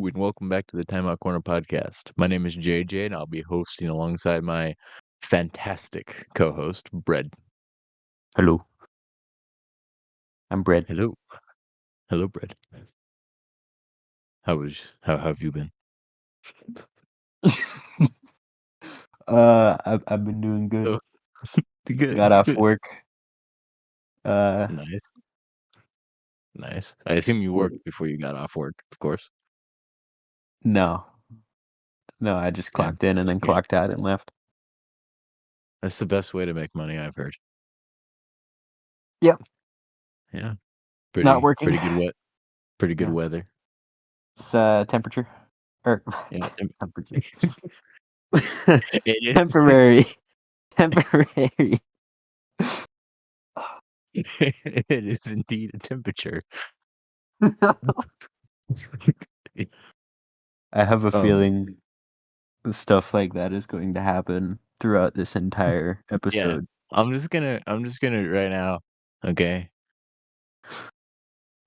and welcome back to the Timeout Corner Podcast. My name is JJ, and I'll be hosting alongside my fantastic co-host, Bread. Hello, I'm Bread. Hello. Hello, Bread. How have you been? I've been doing good. Oh, good, Got off good. work. Uh, Nice. Nice. I assume you what? worked before you got off work, of course. No, no, I just Yeah. clocked in and then Yeah. clocked out and left. That's the best way to make money, I've heard. Yep, Yeah. not Pretty working. pretty good Yeah, weather. it's temperature or Yeah. temperature. It is. Temporary, temporary. It is indeed a temperature. I have a Um, feeling stuff like that is going to happen throughout this entire yeah. episode. I'm just gonna right now, okay?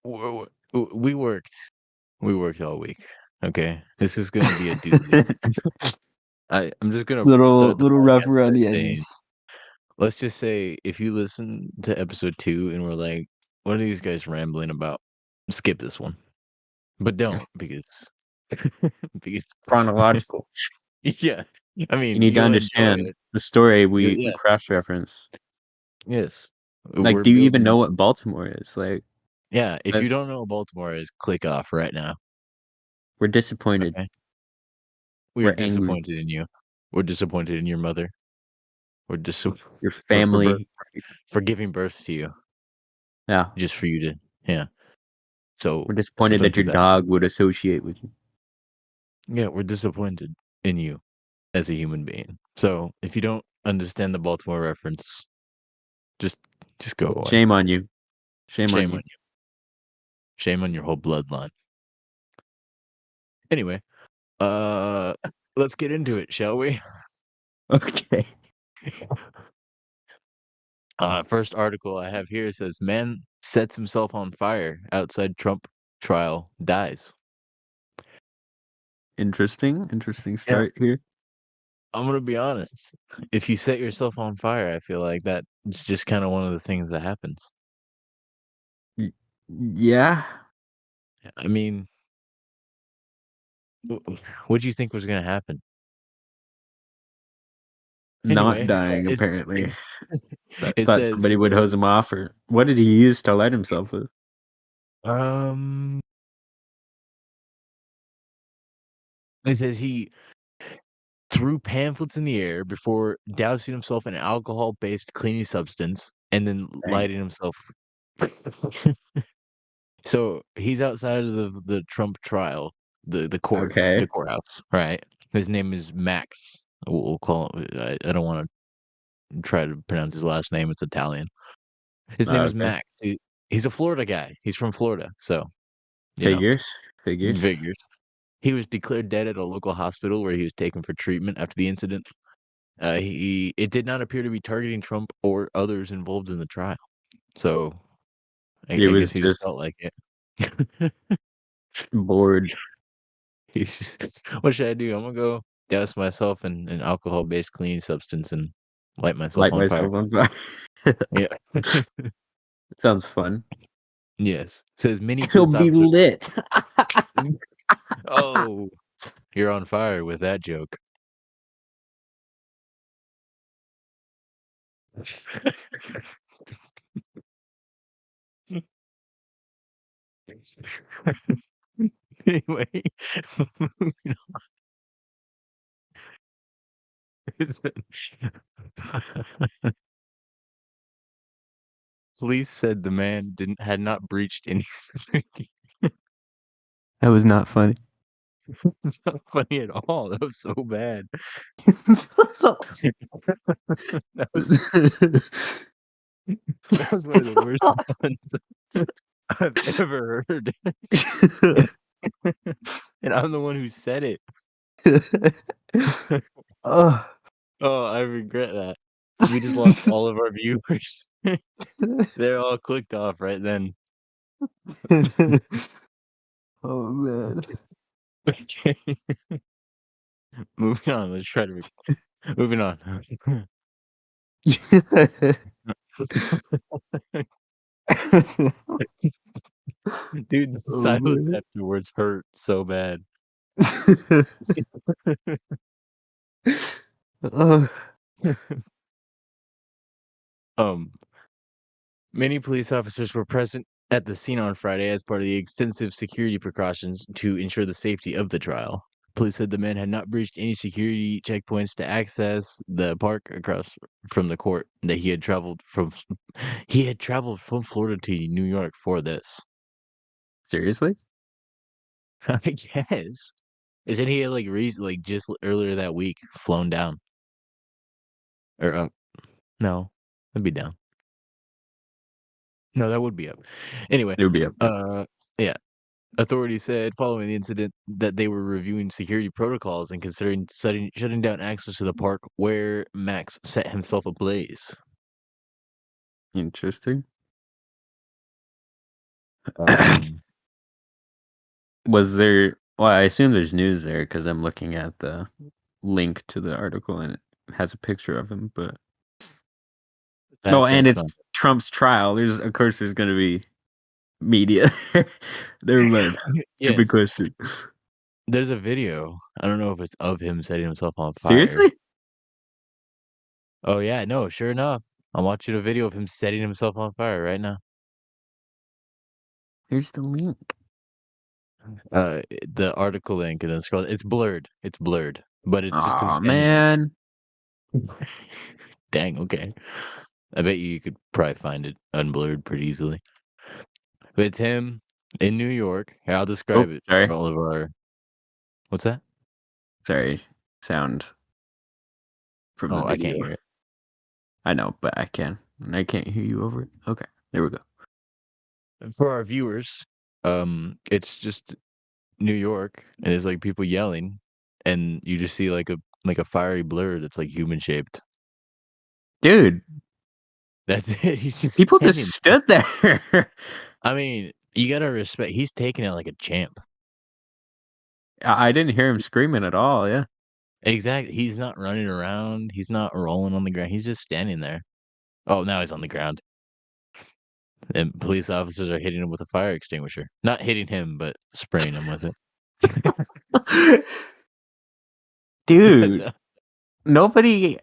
We worked. We worked all week. Okay. This is gonna be a doozy. I'm just gonna little start the little rough podcast around by the saying, edges. let's just say if you listen to episode 2 and we're like, what are these guys rambling about? Skip this one. But don't because because Chronological. yeah. I You mean, need to you'll enjoy understand it. the story we Yeah. cross-reference. Yes. Like, We're do you even know building. what Baltimore is? Like, Yeah, if you don't that's know what Baltimore is, click off right now. we're disappointed. Okay. We are We're angry. disappointed in you. We're disappointed in your mother. We're Your for family. for giving birth to you Yeah, just for you to yeah. So we're so disappointed don't that do your that. dog would associate with you. Yeah, we're disappointed in you as a human being. So if you don't understand the Baltimore reference, just just go away. Shame on you. Shame on Shame on you. you. Shame on your whole bloodline. Anyway, uh let's get into it, shall we? Okay. First article I have here says man sets himself on fire outside Trump trial dies. Interesting Yeah, start here. I'm gonna be honest. If you set yourself on fire, I feel like that's just kind of one of the things that happens. Y- Yeah, I mean, what do you think was gonna happen? not Anyway, dying it's, apparently. it Thought says, somebody would hose him off, or what did he use to light himself with? um, it says he threw pamphlets in the air before dousing himself in an alcohol-based cleaning substance and then Dang. lighting himself. So he's outside of the Trump trial, Okay. the courthouse, right? His name is Max. We'll call him. I don't want to try to pronounce his last name. It's Italian. His name is Okay. Max. He's a Florida guy. He's from Florida, so you know, Figures. Figures. figures. He was declared dead at a local hospital where he was taken for treatment after the incident. It did not appear to be targeting Trump or others involved in the trial. So He I guess was he just just felt like it. bored. He's just, what should I do? I'm gonna go douse myself in an alcohol-based cleaning substance and light myself Light on fire. myself on fire. Yeah. Sounds fun. Yes. Says many It'll police be officers. lit. Oh, you're on fire with that joke. Anyway, moving on. Police said the man had not breached any. That was not funny. It's not funny at all. That was so bad. That was that was one of the worst ones I've ever heard. And I'm the one who said it. Oh. Oh, I regret that. We just lost all of our viewers. They're all clicked off right then. Oh man. Okay. Moving on. Let's try to. Moving on. Dude, the Oh, silence man. afterwards hurt so bad. Ugh. Um, Many police officers were present at the scene on Friday as part of the extensive security precautions to ensure the safety of the trial. Police said the man had not breached any security checkpoints to access the park across from the court. That he had traveled from Florida to New York for this. Seriously? I guess. Isn't he like just earlier that week flown down or up? No, that'd be down. No, that would be up. Anyway, It would be up. yeah. Authorities said following the incident that they were reviewing security protocols and considering shutting down access to the park where Max set himself ablaze. Interesting. Um, Was there well, I assume there's news there because I'm looking at the link to the article and it has a picture of him, but well, and that's not. it's Trump's trial. Of course there's gonna be media. Never mind. Stupid Yes, question. there's a video. I don't know if it's of him setting himself on fire. Seriously? Oh yeah, no, sure enough. I'm watching a video of him setting himself on fire right now. Here's the link. The article link and then scroll. It's blurred. It's blurred, but it's just him Oh standing there. man. Dang. Okay. I bet you could probably find it unblurred pretty easily. But it's him in New York. Here, I'll Oh, describe it for sorry. all of our. What's that? Sorry. Sound from the Oh, I can't video. hear it. I know, but I can. And I can't hear you over it. Okay. There we go. And for our viewers, it's just New York, and there's like people yelling, and you just see like a fiery blur that's like human shaped. Dude, That's it. He's just people just standing there. stood there. I mean, you gotta respect. He's taking it like a champ. I didn't hear him screaming at all, yeah. Exactly. He's not running around. He's not rolling on the ground. He's just standing there. Oh, now he's on the ground. And police officers are hitting him with a fire extinguisher. Not hitting him, but spraying him with it. Dude, nobody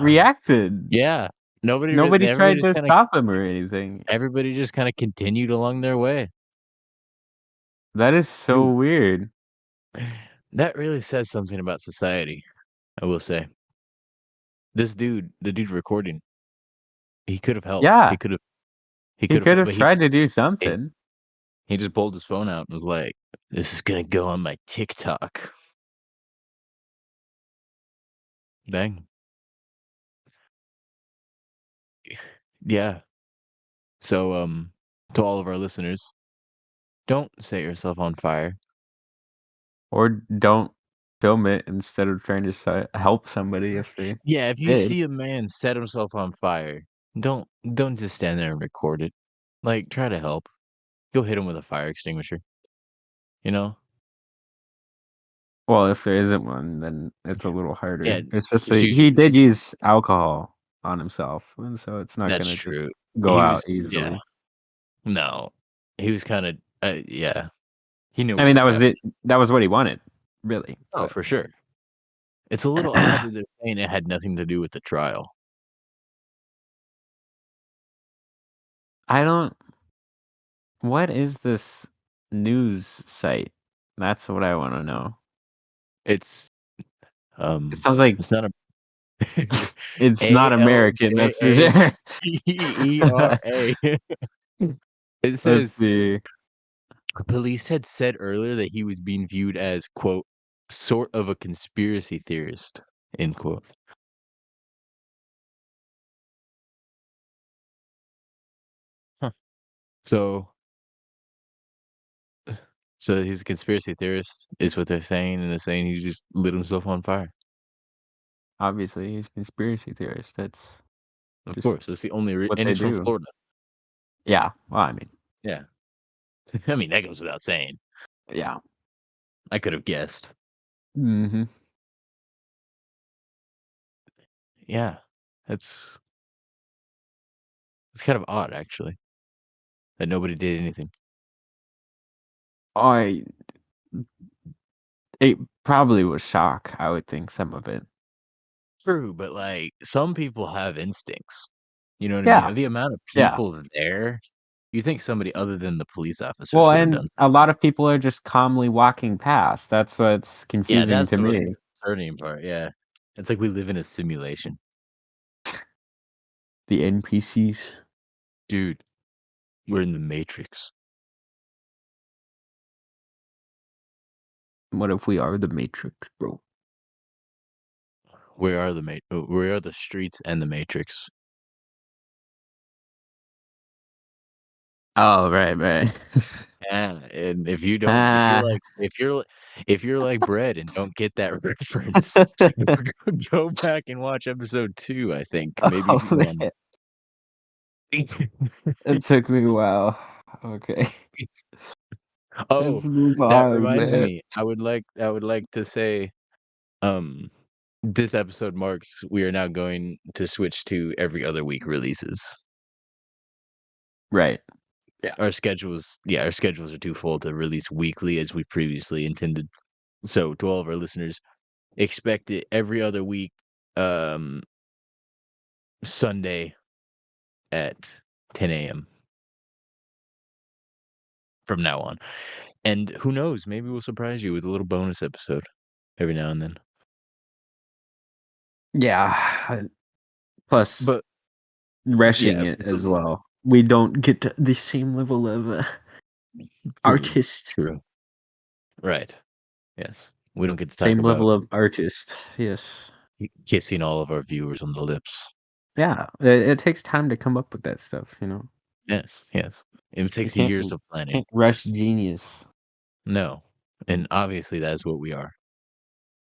reacted. Yeah. Nobody really Nobody everybody tried just to kinda stop him or anything. everybody just kinda continued along their way. That is so Dude, weird. that really says something about society, I will say. The dude recording, he could have helped. Yeah, He he could have could have but tried to do he something. he just pulled his phone out and was like, "This is gonna go on my TikTok." Dang. Yeah. So, to all of our listeners, don't set yourself on fire. Or don't film it instead of trying to help somebody if they Yeah, if you did. see a man set himself on fire, don't don't just stand there and record it. Like, try to help. Go hit him with a fire extinguisher, you know? Well, if there isn't one, then it's a little Yeah, harder. just Especially use your he did use alcohol on himself, and so it's not that's gonna just true. go He out was yeah. easily. No. He was kinda yeah. He knew I what mean, was happening. that was what he wanted, really, Oh, but for sure. It's a little odd that they're saying it had nothing to do with the trial. I don't what is this news site? That's what I wanna know. It's, It sounds like it's not a it's not American, that's for sure. ALJACERA. It Let's says see. police had said earlier that he was being viewed as, quote, "sort of a conspiracy theorist," end quote. Huh. So so he's a conspiracy theorist is what they're saying, and they're saying he just lit himself on fire. Obviously, he's a conspiracy theorist, that's Of just course, that's the only rea what and they he's from do. Florida. Yeah, well, I mean, Yeah. I mean, that goes without saying. yeah. I could have guessed. Mm-hmm. Yeah, it's kind of odd actually that nobody did anything. I It probably was shock, I would think, some of it. True, but like some people have instincts. You know what I mean? Yeah, The amount of yeah. people there, you think somebody other than the police officers Well, would have and done a something. lot of people are just calmly walking past. That's what's Yeah, confusing that's to the me. concerning part. Yeah, it's like we live in a simulation, The NPCs. dude. We're in the Matrix. What if we are the Matrix, bro? Where are the streets and the Matrix? Oh, right, right. Yeah, and if you don't, Ah, if you're like Bread and don't get that reference, go back and watch episode 2, I think, maybe oh, 1. man. It took me a while. Okay. Oh, Let's move that on, reminds man. me, I would like to say, um, this episode marks we are now going to switch to every other week releases. Right. Yeah. Our schedules are too full to release weekly as we previously intended. So to all of our listeners, expect it every other week, um, Sunday at 10 AM from now on. And who knows, maybe we'll surprise you with a little bonus episode every now and then. Yeah. Plus, But rushing yeah, it as well. We don't get to the same level of true, artist. true. Right. Yes. We don't get to talk Same about level of artist. Yes. kissing all of our viewers on the lips. Yeah. It takes time to come up with that stuff, you know. Yes, yes. It You takes years of planning. can't rush genius, No. And obviously that's what we are.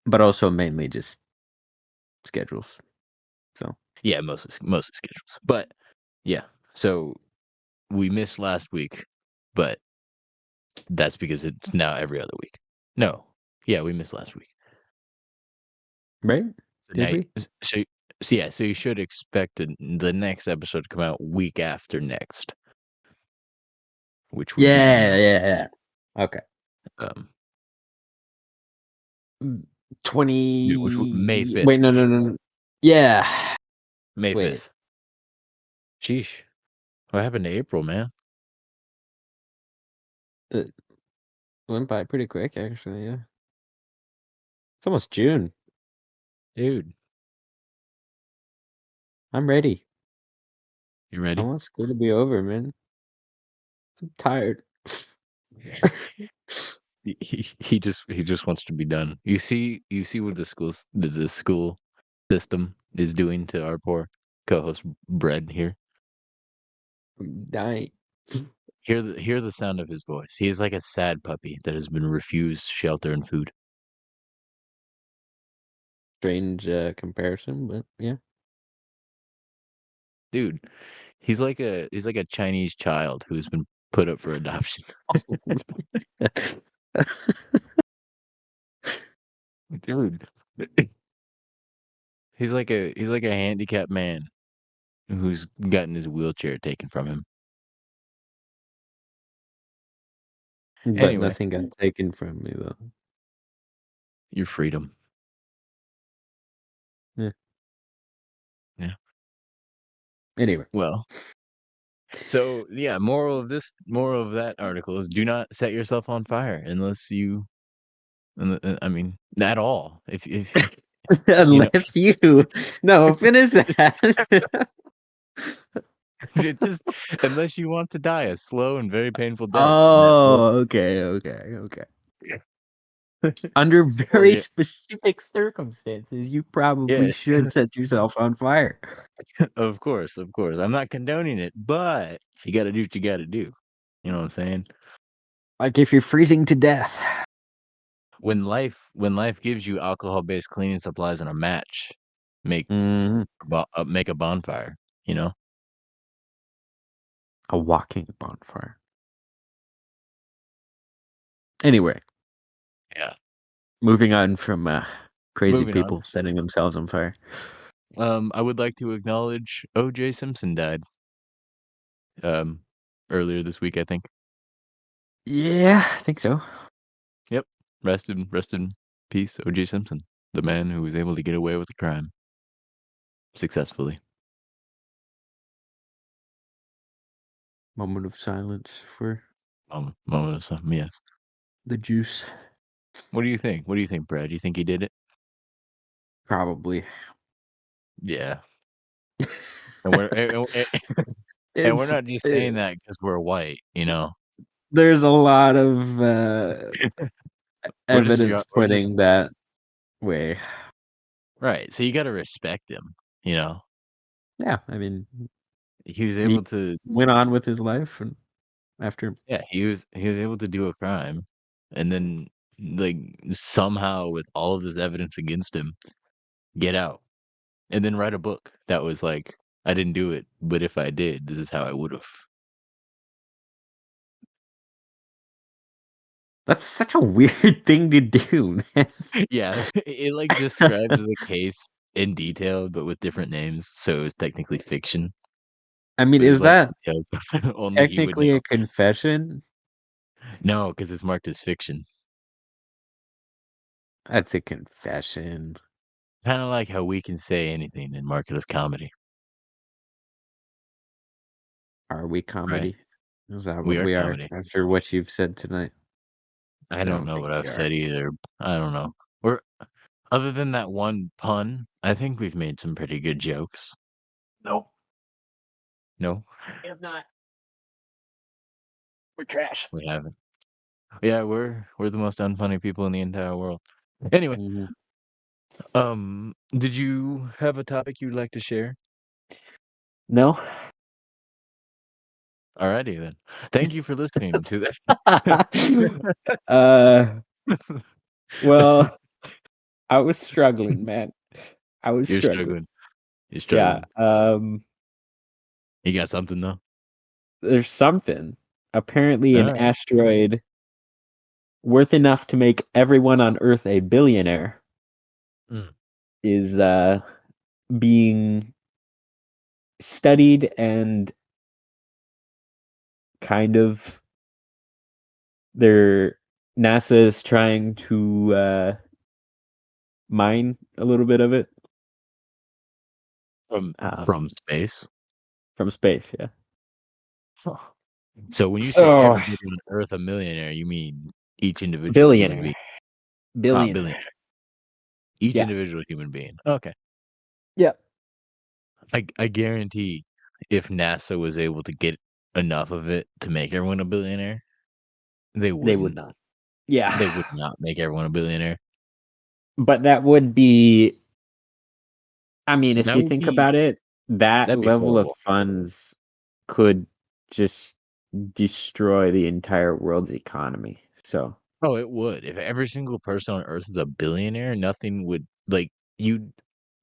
but also mainly just schedules. So, Yeah, mostly schedules. But yeah. So we missed last week, but that's because it's now every other week. No. Yeah, we missed last week. right? So now Did we? so you should expect the next episode to come out week after next, which would be Yeah, yeah, yeah. Okay. um Mm, May 20 wait, 5th. no, no, no, no. Yeah. May Wait. 5th. Sheesh. What happened to April, man? It went by pretty quick, actually, yeah. It's almost June. Dude, I'm ready. you I ready? want school to be over, man. I'm tired. He just wants to be done. You see what the school system is doing to our poor co-host Bread here. I'm dying. Hear the sound of his voice. He is like a sad puppy that has been refused shelter and food. Strange, comparison, but yeah. Dude, he's like a Chinese child who's been put up for adoption. Dude. He's like a handicapped man who's gotten his wheelchair taken from him. But Anyway, nothing got taken from me, though. your freedom. Yeah. Yeah. Anyway. Well, so yeah, moral of that article is do not set yourself on fire unless you, I mean, at all. If you know, Unless you no, finish that. it just unless you want to die a slow and very painful death, and that will, Oh, okay, okay, okay. Under or very yeah, specific circumstances, you probably yeah, should set yourself on fire. of course, of course. I'm not condoning it, but you got to do what you got to do. You know what I'm saying? Like if you're freezing to death. When life gives you alcohol-based cleaning supplies and a match, make Mhm. make a bonfire. You know? A walking bonfire. Anyway, Yeah. Moving on from crazy Moving on. people setting themselves on fire. I would like to acknowledge O.J. Simpson died um earlier this week, I think. Yeah, I think so. Yep. Rest in peace, O.J. Simpson, the man who was able to get away with a crime successfully. Moment of silence for Moment of something, yes. the juice. What do you think? What do you think, Brad? Do you think he did it? Probably. Yeah. And we're and we're It's not just saying that because we're white, you know. there's a lot of evidence We're just pointing that way. right. So you got to respect him, you know. Yeah, I mean, He was he able to went on with his life, and after yeah, he was able to do a crime and then like somehow with all of this evidence against him, get out and then write a book that was like I didn't do it, but if I did, this is how I would have. that's such a weird thing to do, man. Yeah, it like describes the case in detail but with different names, so it's technically fiction, I mean, but it's is like that details only he would technically know. a confession? No, because it's marked as fiction. That's a confession. Kind of like how we can say anything and mark it as comedy, Are we right? comedy? Is that We what are we are comedy. after what you've said tonight? I I don't don't know think what we I've are. said either. I don't know. We're other than that one pun, I think we've made some pretty good jokes. Nope. No, We have not. We're trash. we haven't. Yeah, we're the most unfunny people in the entire world. Anyway, Mhm. did you have a topic you'd like to share? No. Alrighty then. Thank you for listening to uh, that. well, I was struggling, man. I was You're struggling. struggling. You're Yeah. struggling. Um, You got something though? there's something. Apparently, All an right. asteroid worth enough to make everyone on Earth a billionaire Mm. is being studied and kind of they're NASA is trying to mine a little bit of it From um, from space. from space. Yeah. Huh. So when you say So everybody on Earth a millionaire, you mean each individual human billionaire, being. billionaire. Billionaire. Each Yeah. individual human being. Okay. Yeah. I guarantee if NASA was able to get enough of it to make everyone a billionaire, they They would wouldn't. not. Yeah. They would not make everyone a billionaire. But that would be. I mean, if That you would think be about it, that that'd be level of horrible. funds could just destroy the entire world's economy. So, Oh, it would. If every single person on Earth is a billionaire, nothing would like you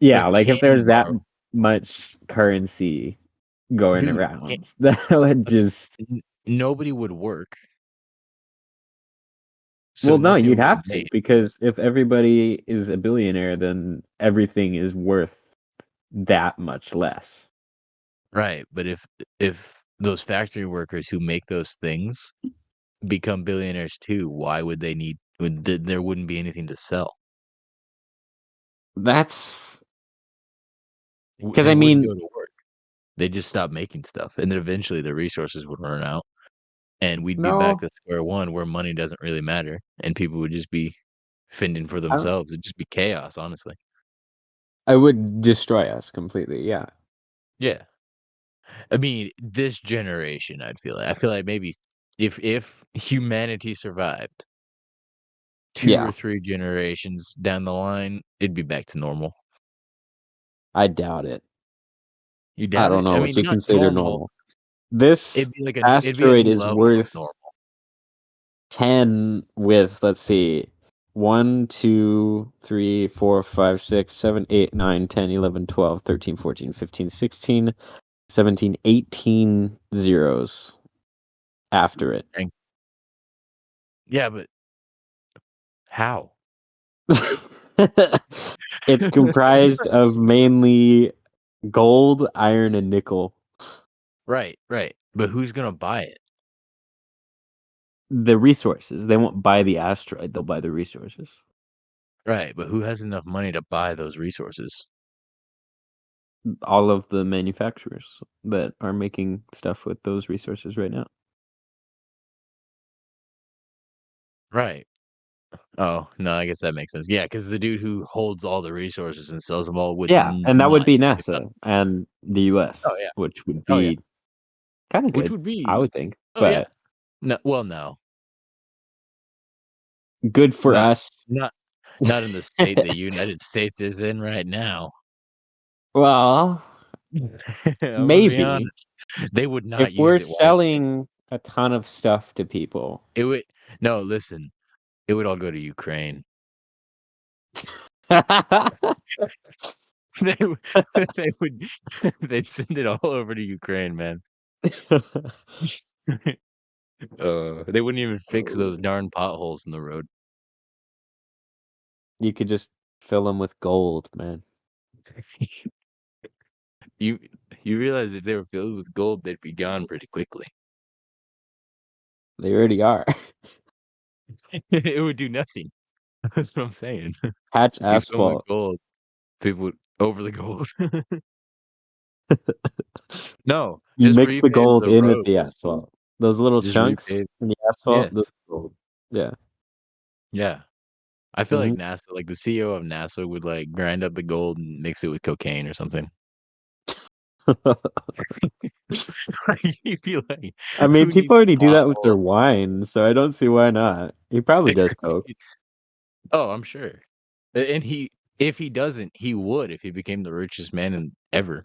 yeah, like like if candy there's that bar. much currency going Dude, around, that would just. nobody would work, so Well, no, nothing you'd would have get to made. because if everybody is a billionaire, then everything is worth that much less. Right, but if those factory workers who make those things become billionaires too, why would they need there wouldn't be anything to sell. That's because They I wouldn't mean, go to work. They just stop making stuff, and then eventually the resources would run out, and we'd be back no, to square one where money doesn't really matter, and people would just be fending for I, themselves. It'd just be chaos, honestly. I would destroy us completely. Yeah, Yeah. I mean, this generation, I feel like maybe if humanity survived 2 yeah, or 3 generations down the line, it'd be back to normal. I doubt it. You I doubt don't it? I know what mean, you not consider normal. normal. This It'd be a asteroid new is level of worth normal. 10 with, let's see, 1, 2, 3, 4, 5, 6, 7, 8, 9, 10, 11, 12, 13, 14, 15, 16, 17, 18 zeros after it. And yeah, but how? It's comprised of mainly gold, iron, and nickel. Right, right. But who's gonna buy it? The resources. They won't buy the asteroid, they'll buy the resources. Right, but who has enough money to buy those resources? All of the manufacturers that are making stuff with those resources right now. Right. Oh, no, I guess that makes sense. Yeah, because the dude who holds all the resources and sells them all would Yeah, and that would not be give up. NASA and the US, Oh, yeah. which would Oh, yeah. be kind of Which good, would I be would think. oh, yeah. But No, well, no. good for Not us. not not in the state the United States is in right now. Well, I'm gonna be maybe honest. They would not if use we're it wisely. selling a ton of stuff to people. It would no, listen, it would all go to Ukraine. They would they would they'd send it all over to Ukraine, man. They wouldn't even fix those darn potholes in the road. You could just fill them with gold, man. You you realize if they were filled with gold, they'd be gone pretty quickly. They already are. It would do nothing. That's what I'm saying. Patch You fill 'em with asphalt. gold, people would over the gold. No, You just mix the repave gold the in with road. the asphalt. Those little Just chunks repave in the asphalt, those yes. are gold. Yeah. Yeah. I feel like Mhm. NASA like, the CEO of NASA would, like, grind up the gold and mix it with cocaine or something. Like, you'd be like, I mean, "Who people needs already do that with their potholes?" wine, so I don't see why not. He probably does coke. Oh, I'm sure. And he if he doesn't, he would if he became the richest man in ever,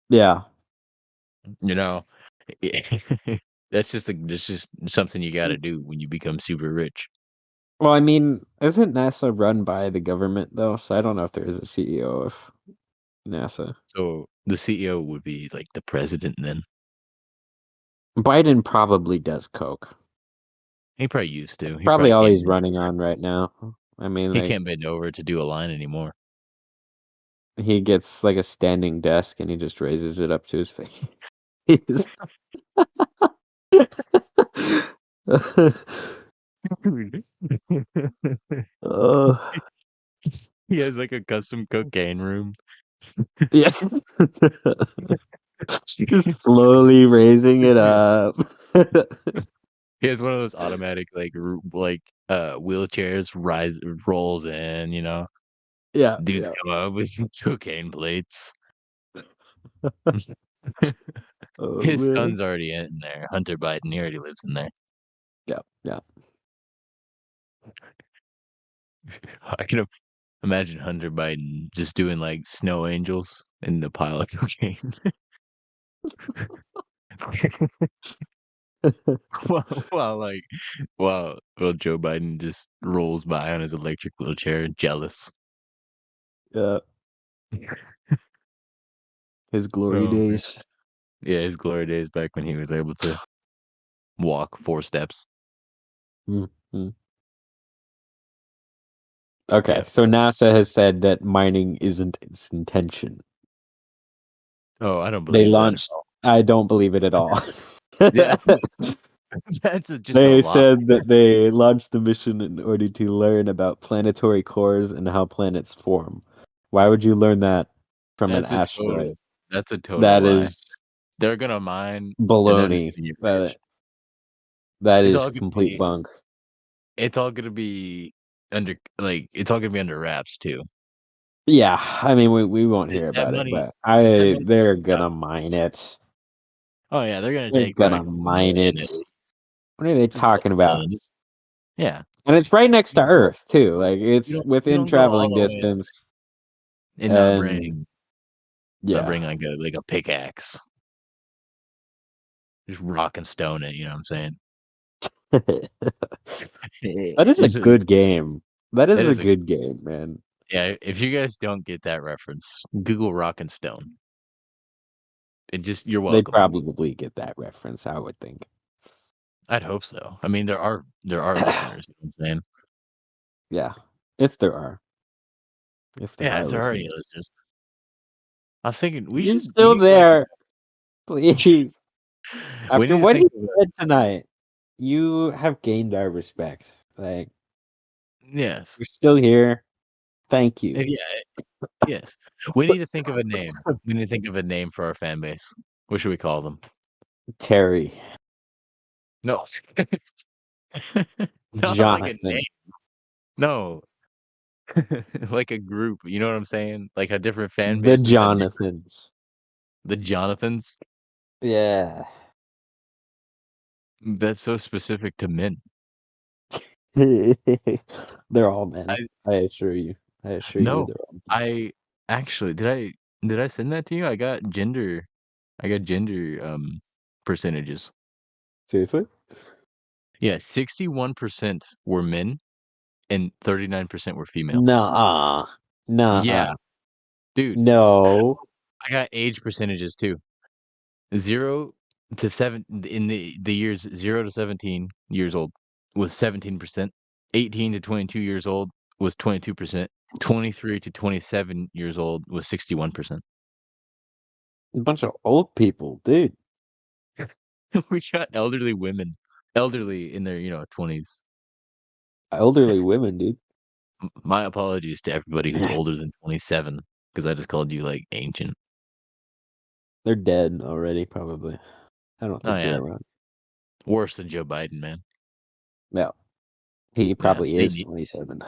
Yeah. you know? That's just something you gotta do when you become super rich. Well, I mean, isn't NASA run by the government though? So I don't know if there is a CEO of NASA. So, the CEO would be, like, the president then. Biden probably does coke. He probably used to. He Probably probably all can't he's bend running over. on right now. I mean, He like can't bend over to do a line anymore. he gets like a standing desk and he just raises it up to his face. Dude. Oh, He has, like, a custom cocaine room. yeah. Just slowly raising it up. He has one of those automatic, wheelchairs rolls in, you know? Yeah, Dudes yeah. come up with some cocaine plates. Oh His man. son's already in there, Hunter Biden, he already lives in there. Yeah, yeah. I can imagine Hunter Biden just doing, like, snow angels in the pile of cocaine. While while, like while Joe Biden just rolls by on his electric wheelchair, jealous. Yeah. His glory Oh, man. days. Yeah, his glory days back when he was able to walk 4 steps. Mm, mm. Okay, Yeah. so NASA has said that mining isn't its intention. Oh, I don't They believe that at launched all. I don't believe it at all. Yeah, that's just a They lie. said that they launched the mission in order to learn about planetary cores and how planets form. Why would you learn that from an That's a total asteroid? that's a total That lie. is They're gonna mine, and they're just baloney. gonna get That rich. that It's is all gonna complete be bunk. it's all gonna be it's all gonna be under wraps too. Yeah, I mean we won't Th hear that about it, money but that I money's they're already gonna coming. mine it. Oh, yeah, they're gonna They're take probably gonna a couple mine million it. at least. What are they Just a talking couple about? million. Just yeah. And it's right next to You don't Earth too. Like you it's don't you within don't go all traveling the way up distance. and And not yeah. bring, like, a pickaxe. Just rock and stone it, you know what I'm saying? That is a Just a good game. That is that a is a good game, man. yeah, if you guys don't get that reference, Google rock and stone. You're They'd welcome. probably get that reference, I would think. I'd hope so. I mean, there are listeners, you know what I'm saying? Yeah. If there are. If there Yeah, are if there are any listeners. listeners. I was thinking You're still there. Please. we After need to what think you of said tonight, you have gained our respect. Like, yes. you're still here. Thank you. Yeah, yes. We need to think of a name. We need to think of a name for our fan base. What should we call them? Terry. No. Not like a Jonathan. name. No. Like a group, you know what I'm saying? Like how different fan The bases have different Jonathans. the Jonathans? Yeah. That's so specific to men. They're all men. I I assure you. I assure you no. they're all men. I actually did I send that to you? I got gender percentages. Seriously? Yeah, 61% were men and 39% were female. Nuh-uh. Yeah, Nuh-uh. dude. No. I got age percentages too. 0 to 7 in the years 0 to 17 years old was 17%. 18 to 22 years old was 22%. 23 to 27 years old was 61%. A bunch of old people, dude. We got elderly women, elderly in their, 20s. Elderly women, dude. My apologies to everybody who's older than 27 because I just called you, like, ancient. They're dead already, probably. I don't Oh, think they're yeah. around. Worse than Joe Biden, man. No. He Yeah, probably they is need 27.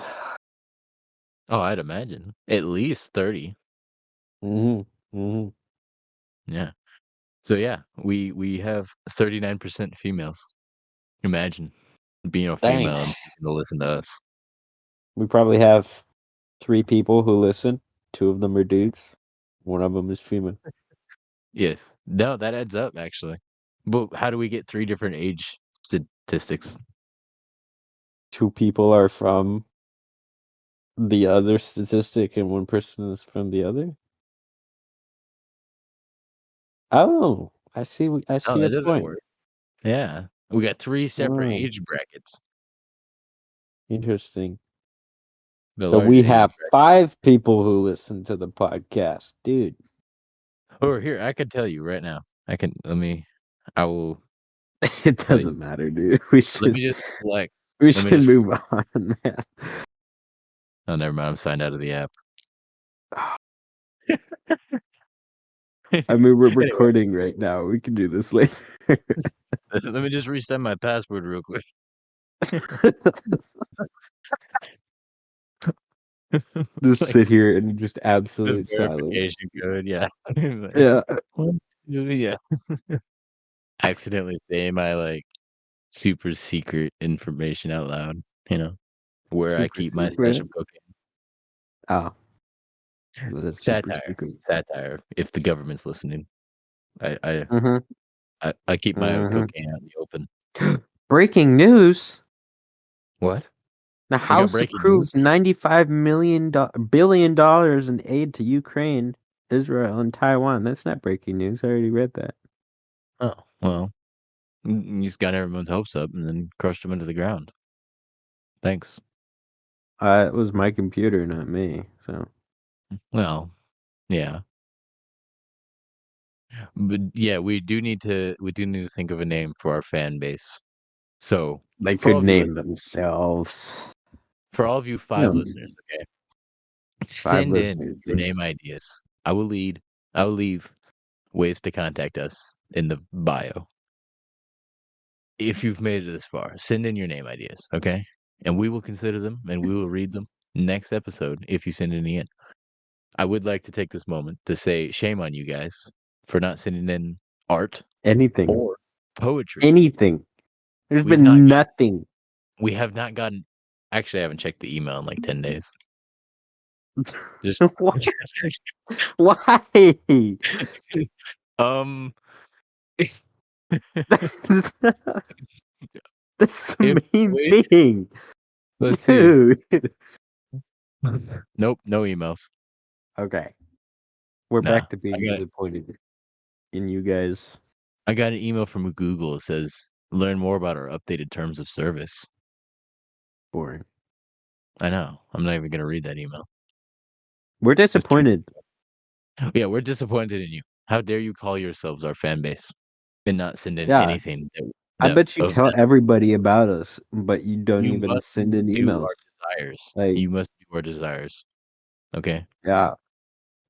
oh, I'd imagine. At least 30. Mhm. Mhm. Yeah. So, yeah, we have 39% females. Imagine being a Dang. female and choosing to listen to us. We probably have 3 people who listen. 2 of them are dudes. One of them is female. Yes. No, that adds up, actually. But how do we get 3 different age statistics? 2 people are from the other statistic and one person is from the other? Oh, I No, see that your doesn't point. work. Yeah. We got 3 separate Oh, age brackets. interesting. The So we largest age have bracket. 5 people who listen to the podcast. Dude, Oh, here, I could tell you right now. I will it tell doesn't you. matter, dude. Let me just flex. We Let me should just move on, man. oh, never mind, I'm signed out of the app. I mean, we're Anyway, recording right now. We can do this later. let me just reset my password real quick. Just Like, sit here in just the absolute silence. verification code, yeah. Like, Yeah, 1, 2, yeah. Accidentally say my, like, super secret information out loud, where I super keep my stash secret. of cocaine. Oh, that is super Satire, secret. satire, if the government's listening. I I Mm-hmm. I keep my Mm-hmm. cocaine out in the open. Breaking news. What? The We got House breaking news? approves $95 billion in aid to Ukraine, Israel, and Taiwan. That's not breaking news. I already read that. Oh, well, you just got everyone's hopes up and then crushed them into the ground. Thanks. It was my computer, not me. So Well, yeah. But, yeah, we do need to think of a name for our fan base. So, they for all could of you name listeners themselves. for all of you 5 No, listeners, okay? 5 Send in listeners. your name ideas. I will leave ways to contact us in the bio. If you've made it this far, send in your name ideas, okay? And we will consider them and we will read them next episode if you send any in. I would like to take this moment to say shame on you guys for not sending in art Anything. or poetry. Anything. There's We've not been got nothing. we have not gotten actually I haven't checked the email in like 10 days. Just Why? Why? um That's if the main wait, thing. let's see. Dude. Nope, no emails. Okay. We're Nah. back to I being got disappointed in you guys. I got an email from Google. It says learn more about our updated terms of service. Boring. I know. I'm not even gonna read that email. We're Mr. disappointed. Yeah, we're disappointed in you. How dare you call yourselves our fan base and not send in Yeah, anything I that bet you of tell that everybody about us, but you don't you even must send in do emails. our desires. Like, You must do our desires. Okay? yeah,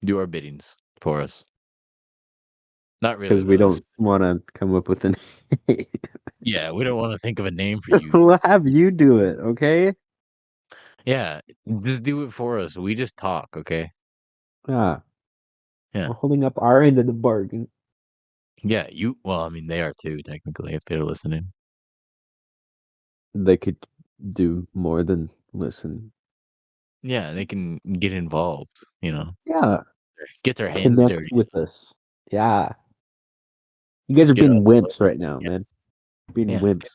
Do our biddings for us. Not really because we though. don't want to come up with an. Yeah, we don't want to think of a name for you. We'll have you do it, okay? Yeah, just do it for us. We just talk, okay? Yeah, Yeah. we're holding up our end of the bargain. Yeah, well, I mean they are too, technically, if they're listening. They could do more than listen. Yeah, they can get involved, Yeah, get their hands connect dirty. with us. Yeah, you guys are Get being up wimps right now, yeah, man. Being yeah. wimps.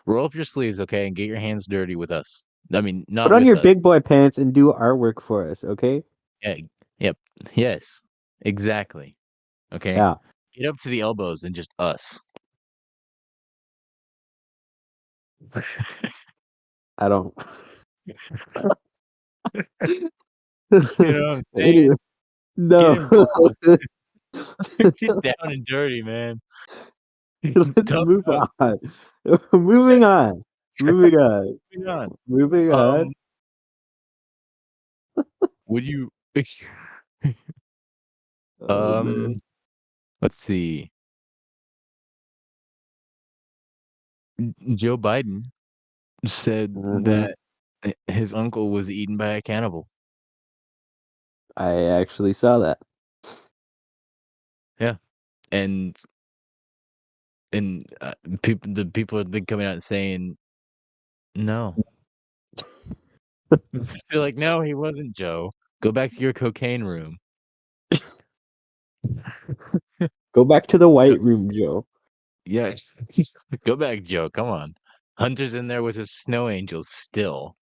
Roll up your sleeves, okay, and get your hands dirty with us. I mean, Put not on with your us. big boy pants and do our work for us, okay? Yeah, yep. Yes. Exactly. Okay? Yeah, Get up to the elbows and just us. I don't. You know what I'm saying? Anyway, Get no. involved. Get down and dirty, man. Let's Tough move out. on. Moving on. Moving on. Moving on. Moving on. Um, would you Oh um man. let's see. Joe Biden said Hmm. that his uncle was eaten by a cannibal. I actually saw that. Yeah. And the people have been coming out and saying no. They're like, no, he wasn't Joe. Go back to your cocaine room. Go back to the Go- white room, Joe. Yeah. Go back, Joe. Come on. Hunter's in there with his snow angels still.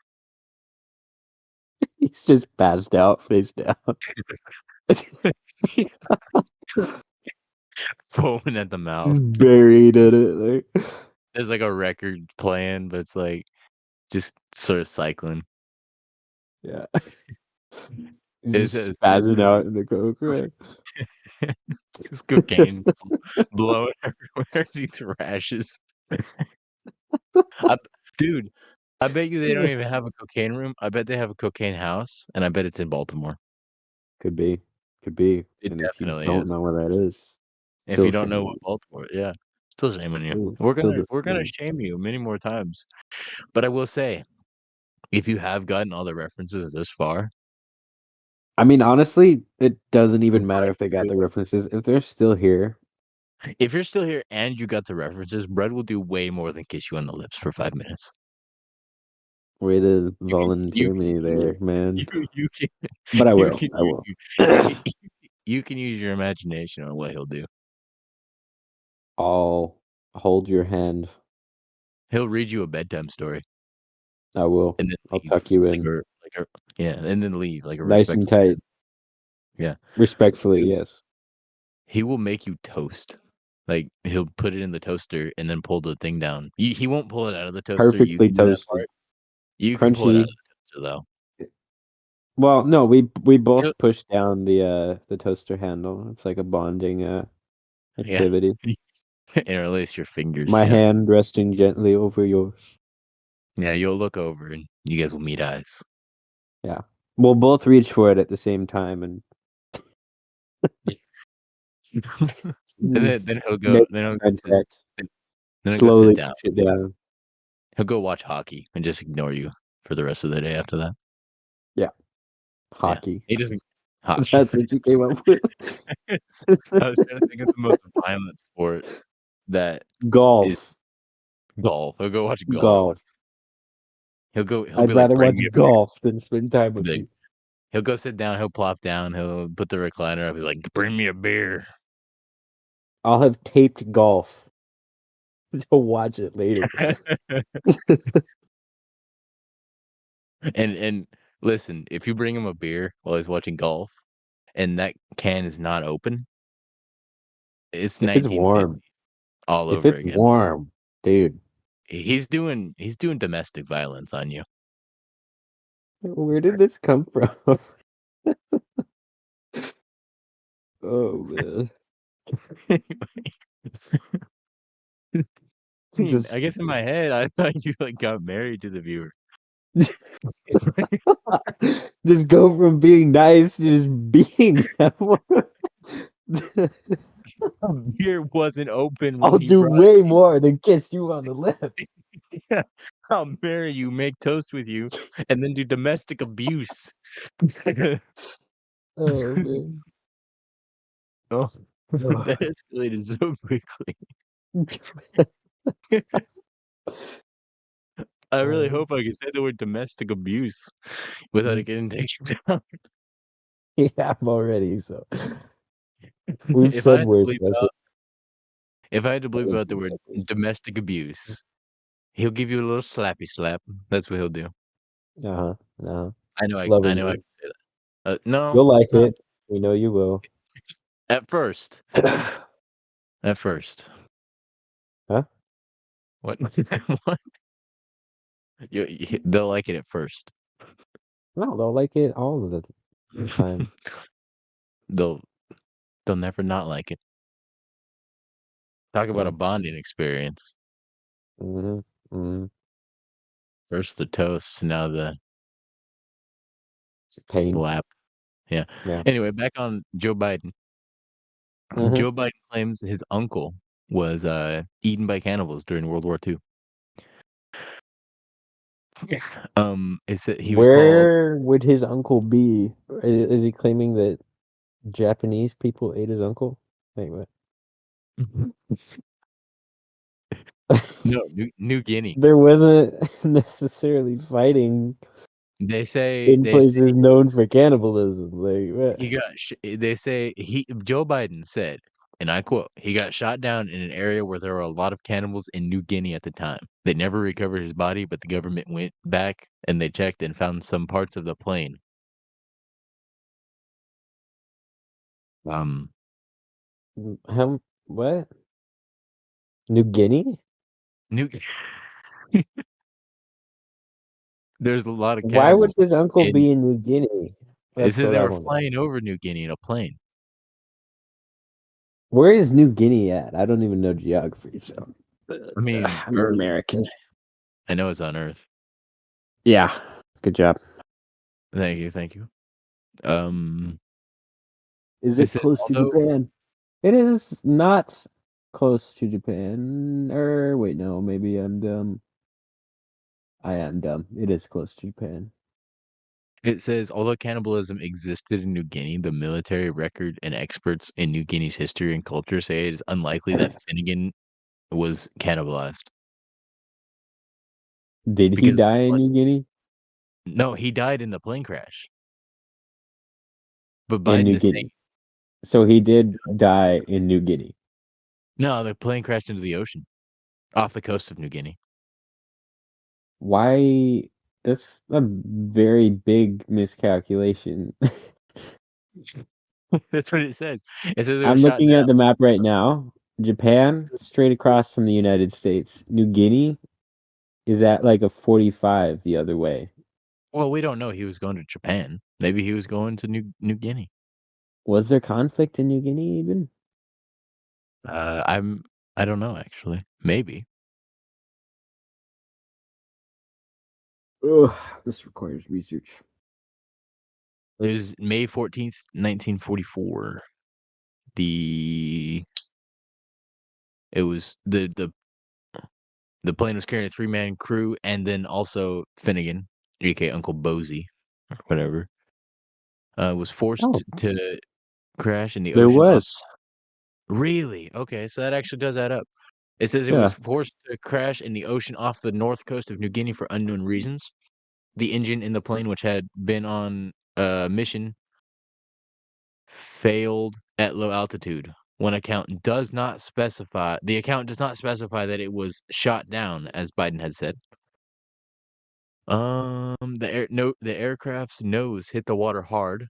He's just passed out, face down. Foaming at the mouth. Just buried in it. Like, There's like a record playing, but it's like just sort of cycling. yeah. He's It just says spazzing out in the coke, right? just cocaine blowing everywhere as he thrashes. I, dude, I bet you they don't even have a cocaine room. I bet they have a cocaine house, and I bet it's in Baltimore. Could be. Could be. It And if you definitely don't is. know where that is, If you still don't know shame what on Baltimore, yeah, still shaming you. you. We're Still gonna we're gonna disappointed. shame you many more times. But I will say, if you have gotten all the references this far, I mean, honestly, it doesn't even matter Brett if they got will the references. If they're still here, if you're still here and you got the references, Brett will do way more than kiss you on the lips for 5 minutes. way to You volunteer me can there, man. you can But I you will. can I will. you can you can use your imagination on what he'll do. I'll hold your hand. He'll read you a bedtime story I will. and then I'll leave tuck you like in. a yeah, and then leave like a Nice and respectful man. tight. Yeah. Respectfully, He yes. he will make you toast. Like, he'll put it in the toaster and then pull the thing down. He won't pull it out of the toaster, you Perfectly can do that toasted. part. You can pull it out of Crunchy. the toaster, though. Well, no, we He'll both push down the toaster handle. It's like a bonding yeah. activity. Interlace your fingers, My yeah. hand resting gently over yours. Yeah, you'll look over and you guys will meet eyes. Yeah. We'll both reach for it at the same time and Yeah. And just then he'll go make then he'll go sit contact. then he'll go sit Slowly down. push it down. He'll go watch hockey and just ignore you for the rest of the day after that. Yeah. Yeah. Hockey. He doesn't hockey. That's what you came up with. I was trying to think of the most violent sport that is Golf. golf. He'll go watch golf. Golf. He'll I'd be like, rather "Bring watch me a beer." golf than spend time He'll with be like you. he'll go sit down, he'll plop down, he'll put the recliner up, he's like, "Bring me a beer." I'll have taped golf to watch it later. And listen, if you bring him a beer while he's watching golf and that can is not open, it's If it's 1950 warm. all If over it's again. warm, dude. He's doing domestic violence on you. Where did this come from? Oh man. I Just guess in my head, I thought you like got married to the viewer. just go from being nice to just being that one. Beer wasn't open when I'll he do brought way more than kiss you on the lips. it. Yeah, I'll marry you, make toast with you, and then do domestic abuse. Oh man. Oh, Oh. that escalated so quickly. I really Oh, hope I can say the word domestic abuse without it getting taken down. yeah, I'm already so. We've If I said had to worse. bleep I think. out if I had to I bleep think out the we've word said worse. domestic abuse, he'll give you a little slappy slap. That's what he'll do. Uh huh. Uh-huh. I know I Lovingly. can say that. No, You'll like not it. We know you will. at first. At first. Huh? What? What? They'll like it at first. No, they'll like it all of the time. They'll they'll never not like it. Talk about a Mm, bonding experience. mhm, mhm. First the toast, now the Pain. slap. Yeah. Yeah. Anyway, back on Joe Biden. Mhm. Joe Biden claims his uncle was eaten by cannibals during World War II. It said he was called Where would his uncle be? Is he claiming that Japanese people ate his uncle? Wait, what? no New Guinea. There wasn't necessarily fighting in They say places known for cannibalism. Like, what? he got. They say he Joe Biden said, and I quote, "He got shot down in an area where there were a lot of cannibals in New Guinea at the time. They never recovered his body, but the government went back and they checked and found some parts of the plane." Um, How? What? New Guinea? New. There's a lot of Why would cannibals his uncle in. be in New Guinea? It That's says what they I were want to know. flying over New Guinea in a plane. Where is New Guinea at? I don't even know geography, so I mean, I'm an Earth. American. I know it's on Earth. Yeah, good job. Thank you, thank you. Um, Is it it says close to although Japan? It is not close to Japan. Or wait, no, maybe I'm dumb. I am dumb. It is close to Japan. although cannibalism existed in New Guinea, the military record and experts in New Guinea's history and culture say it is unlikely that Finnegan was cannibalized Did he because die in New Guinea? no, he died in the plane crash. But In Biden New is saying Guinea. So he did die in New Guinea. no, the plane crashed into the ocean off the coast of New Guinea. Why? That's a very big miscalculation. That's what it says. It says it was I'm shot looking down. at the map right now. Japan, straight across from the United States. New Guinea is at like a 45 the other way. Well, we don't know he was going to Japan. Maybe he was going to New Guinea. Was there conflict in New Guinea even? Uh, I'm I don't know actually. Maybe. Ugh, this requires research. It was May 14th, 1944. The it was the plane was carrying a three-man crew and then also Finnegan, aka Uncle Bozy or whatever, was Oh, forced to crash in the there ocean off. was. Really? Okay, so that actually does add up. It says it was Yeah. forced to crash in the ocean off the north coast of New Guinea for unknown reasons. The engine in the plane, which had been on a mission, failed at low altitude. The account does not specify that it was shot down, as Biden had said. The aircraft's nose hit the water hard.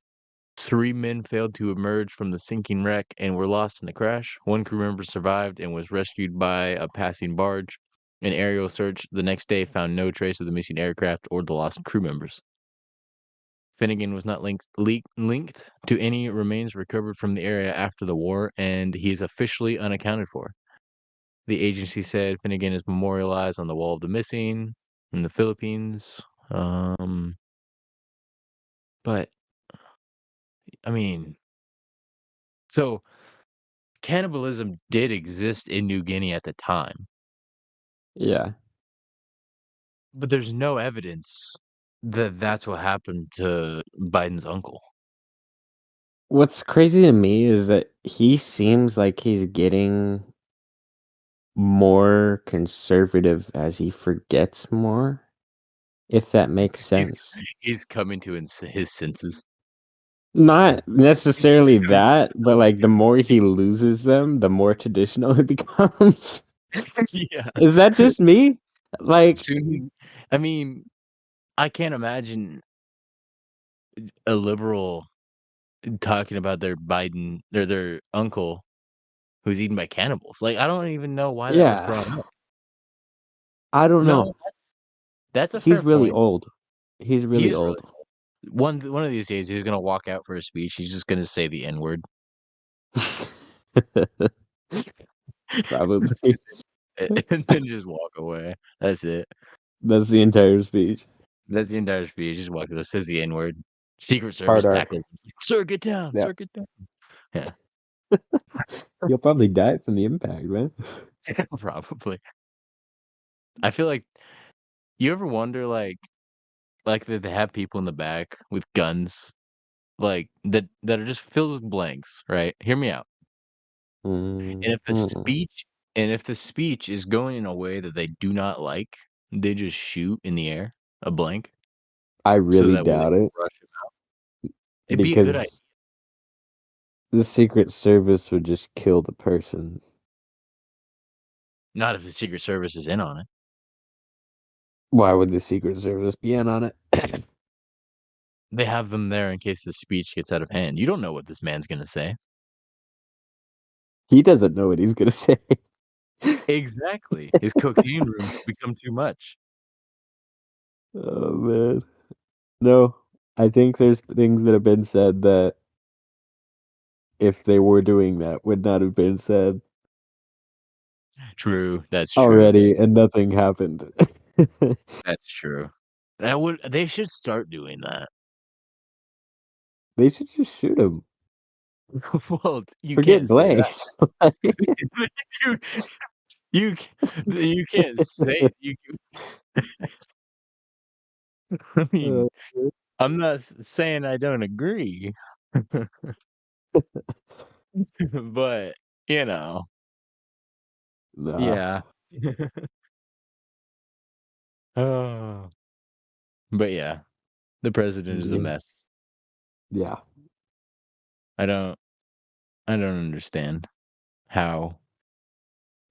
Three men failed to emerge from the sinking wreck and were lost in the crash. One crew member survived and was rescued by a passing barge. An aerial search the next day found no trace of the missing aircraft or the lost crew members. Finnegan was not linked to any remains recovered from the area after the war, and he is officially unaccounted for. The agency said Finnegan is memorialized on the Wall of the Missing in the Philippines. But I mean, so cannibalism did exist in New Guinea at the time, Yeah. but there's no evidence that that's what happened to Biden's uncle. What's crazy to me is that he seems like he's getting more conservative as he forgets more, if that makes He's sense. he's coming to his senses. Not necessarily Coming that, but like the more he loses them, the more traditional it becomes. Yeah. Is that just me? Like, Soon I mean, I can't imagine a liberal talking about their Biden or their uncle who's eaten by cannibals. Like, I don't even know why that was brought yeah, up. I don't No, know. that's a fair He's really point. old. He's He really is really old. one of these days, he's gonna walk out for a speech, he's just gonna say the N word. Probably. And then just walk away. That's it. That's the entire speech. That's the entire speech, just walk away, says the N word. Secret Hard Service R. tackles him. "Sir, get down, Yeah. sir, get down." Yeah, You'll probably die from the impact, man. probably. I feel like you ever wonder, like, that they have people in the back with guns, like, that are just filled with blanks, right? Hear me out. And if the Mm. speech and if the speech is going in a way that they do not like, they just shoot in the air, a blank, I so really that way they doubt it can rush him out. It'd be a good idea. because the Secret Service would just kill the person. Not if the Secret Service is in on it. Why would the Secret Service be in on it? They have them there in case the speech gets out of hand. You don't know what this man's gonna say. He doesn't know what he's gonna say. Exactly. His cocaine room could become too much. Oh man. No, I think there's things that have been said that if they were doing that would not have been said True, that's true. already, and nothing happened. That's true. They should start doing that. They should just shoot him. Well, you Forget can't say that. blanks. You you you can't say you I mean, Uh, I'm not saying I don't agree, but, you know, nah. yeah. Oh, but yeah, the president is a Yeah. mess. Yeah. I don't I don't understand how.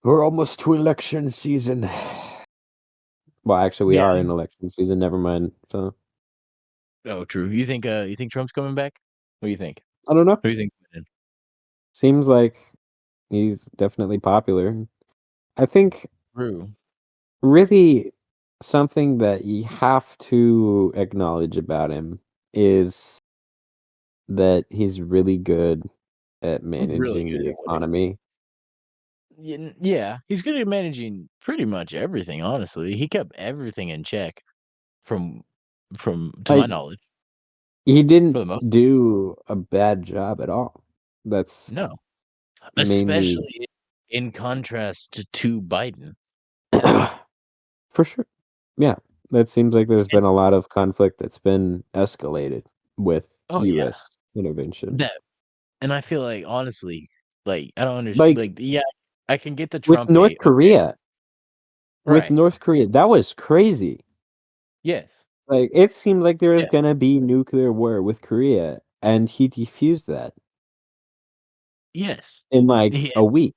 We're almost to election season. Well, actually, we are Yeah. in election season. Never mind. So Oh, true. You think Trump's coming back? What do you think? I don't know. Who do you think winning? Seems like he's definitely popular. I think True. really something that you have to acknowledge about him is that he's really good at He's really managing good the at what he economy. yeah, he's good at managing pretty much everything, honestly. He kept everything in check from to my Like knowledge, he for didn't the most do a bad job at all. That's no. mainly Especially in contrast to Biden. for sure. Yeah, that seems like there's And been a lot of conflict that's been escalated with oh, yeah. U.S. intervention. That and I feel like, honestly, like, I don't understand. Like Like, yeah, I can get the with Trump North hate, okay. Right. North Korea, that was crazy. Yes. Like it seemed like there was Yeah. gonna be nuclear war with Korea, and he defused that Yes. in like He a week,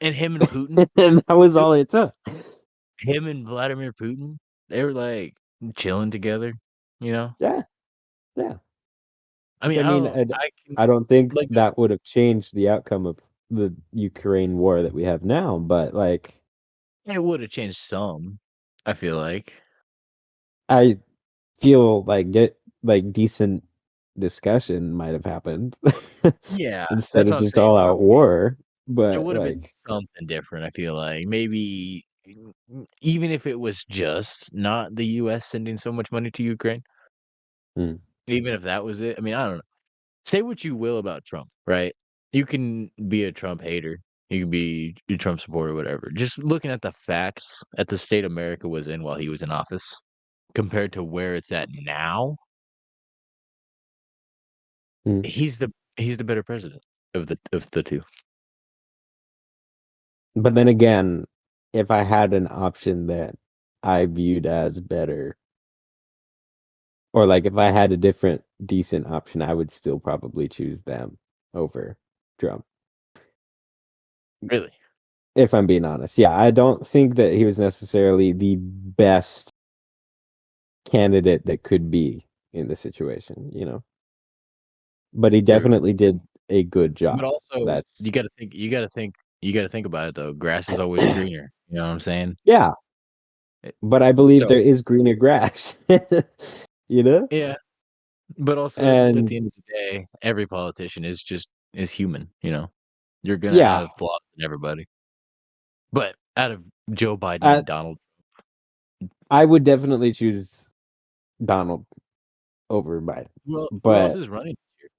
and him and Putin, and that was too. all it took. Him and Vladimir Putin, they were, like, chilling together, you know? Yeah, yeah. I mean, I mean, I can I don't think like, that would have changed the outcome of the Ukraine war that we have now, but like it would have changed some, I feel like. I feel like like decent discussion might have happened Yeah, instead that's of what I'm just saying. all out war. It But would have been like, something different, I feel like. Maybe even if it was just not the US sending so much money to Ukraine, hmm, even if that was it. I mean, I don't know. Say what you will about Trump, right? You can be a Trump hater. You can be a Trump supporter, whatever. Just looking at the facts at the state America was in while he was in office compared to where it's at now, hmm. he's the better president of the two. But then again, if I had an option that I viewed as better, or like if I had a different decent option, I would still probably choose them over Trump. Really. If I'm being honest. Yeah, I don't think that he was necessarily the best candidate that could be in the situation, you know. But he True. definitely did a good But job. also That's you gotta think about it though. Grass is always greener. You know what I'm saying? yeah, Eh, but I believe there So is greener grass. You know? yeah. But also at And the end of the day, every politician is human, you know? You're gonna yeah, have flaws in everybody. But out of Joe Biden I and Donald I would definitely choose Donald over Biden. who else But is running this year?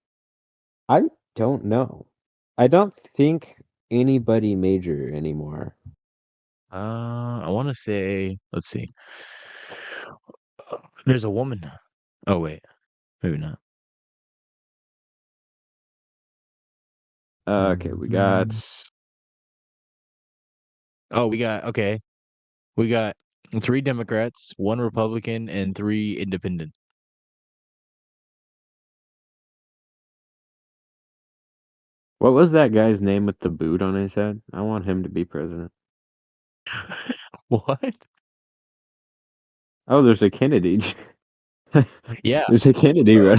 I don't know. I don't think anybody major anymore. I wanna say let's see. There's a woman. Oh, wait, maybe not. Okay, we got Mhm. Oh, we got 3 Democrats, 1 Republican, and 3 independent. what was that guy's name with the boot on his head? I want him to be president. What? Oh, there's a Kennedy. Yeah, There's a Kennedy bro.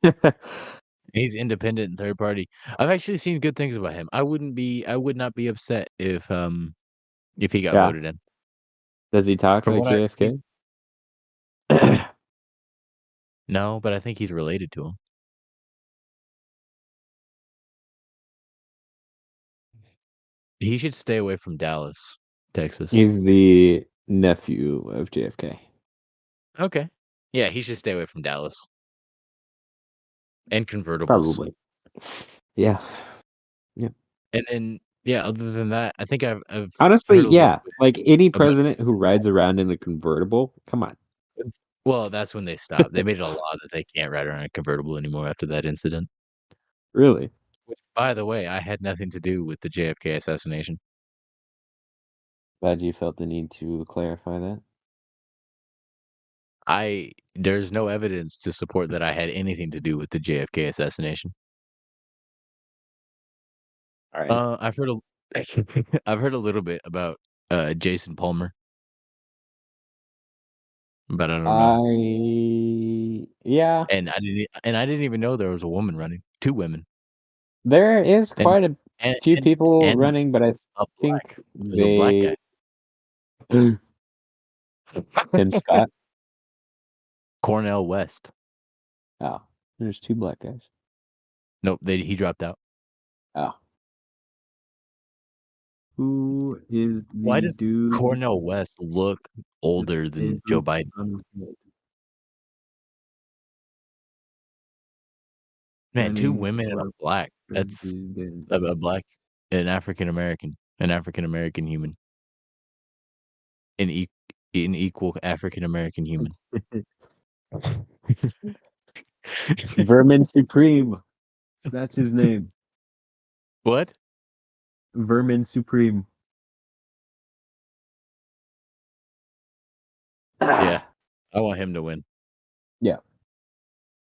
running. He's independent and third party. I've actually seen good things about him. I would not be upset if he got Yeah. voted in. Does he talk From like what I've seen, JFK? no, but I think he's related to him. He should stay away from Dallas, Texas. He's the nephew of JFK. Okay. Yeah, he should stay away from Dallas and convertibles. Probably. Yeah. Yeah. And then, yeah, other than that, I think I've Honestly, heard a little yeah. bit Like any about president who rides around in a convertible, come on. well, that's when they stopped. They made it a law that they can't ride around a convertible anymore after that incident. Really? Which, by the way, I had nothing to do with the JFK assassination. Glad you felt the need to clarify that. There's no evidence to support that I had anything to do with the JFK assassination. All right. I've heard a I've heard a little bit about Jason Palmer, but I don't know. Yeah, And I didn't even know there was a woman running. 2 women. there is And quite a and few and people and running, but I a black. think There's a black guy. they Tim Scott. Cornell West. Oh, there's two black guys. Nope, he dropped out. Oh, who is Why the does dude Cornell West look that older is than Joe Biden? on Man, 2 running women and a for black. That's president? a black an African American human, an e an equal African American human. Vermin Supreme. That's his name. What? Vermin Supreme. Yeah, I want him to win. Yeah.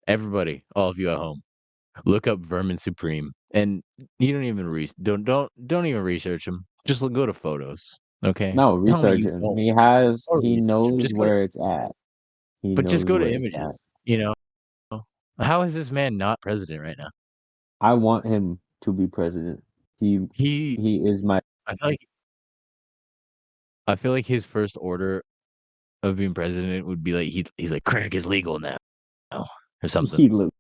Everybody, all of you at home, look up Vermin Supreme, and you don't even don't even research him. Just go to photos, okay? No, Tell me research you him. don't. He Research him. knows where it's at. He Just knows go to where it's at. images, you know? How is this man not president right now? I want him to be president. He He he is my I feel like I feel like his first order of being president would be like he's like, "Crack is legal now." or something. He looks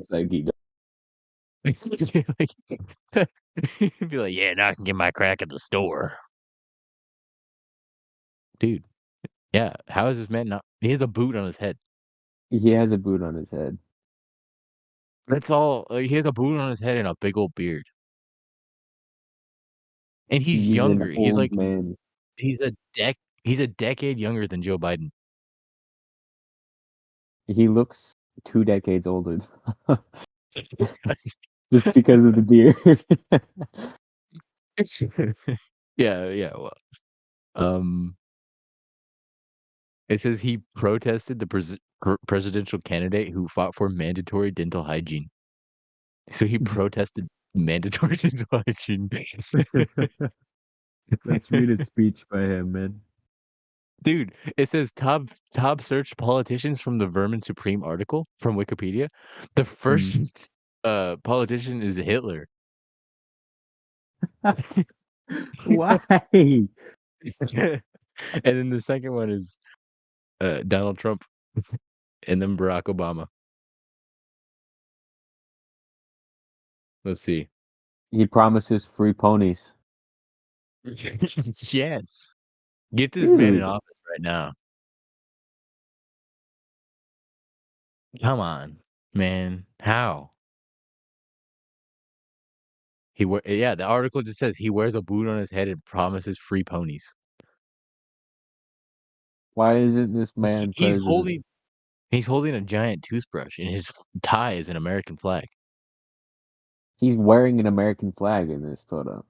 like he does. Like, he'd be like, "Yeah, now I can get my crack at the store." Dude, yeah, how is this man not he has a boot on his head. He has a boot on his head. That's all he has a boot on his head and a big old beard. And he's He's an younger. old man. He's a he's a decade younger than Joe Biden. He looks 2 decades older just because of the beard. Yeah, well, um, it says he protested the presidential candidate who fought for mandatory dental hygiene. So he protested mandatory dental hygiene. Let's read a speech by him, man. Dude, it says top search politicians from the Vermin Supreme article from Wikipedia. The Mm. first politician is Hitler. Why? And then the second one is Donald Trump and then Barack Obama. Let's see. He promises free ponies. Yes. Get this man in Dude, office right now. Come on, man. How? Yeah, the article just says he wears a boot on his head and promises free ponies. why isn't this He, man he's president? holding he's holding a giant toothbrush and his tie is an American flag. He's wearing an American flag in this photo.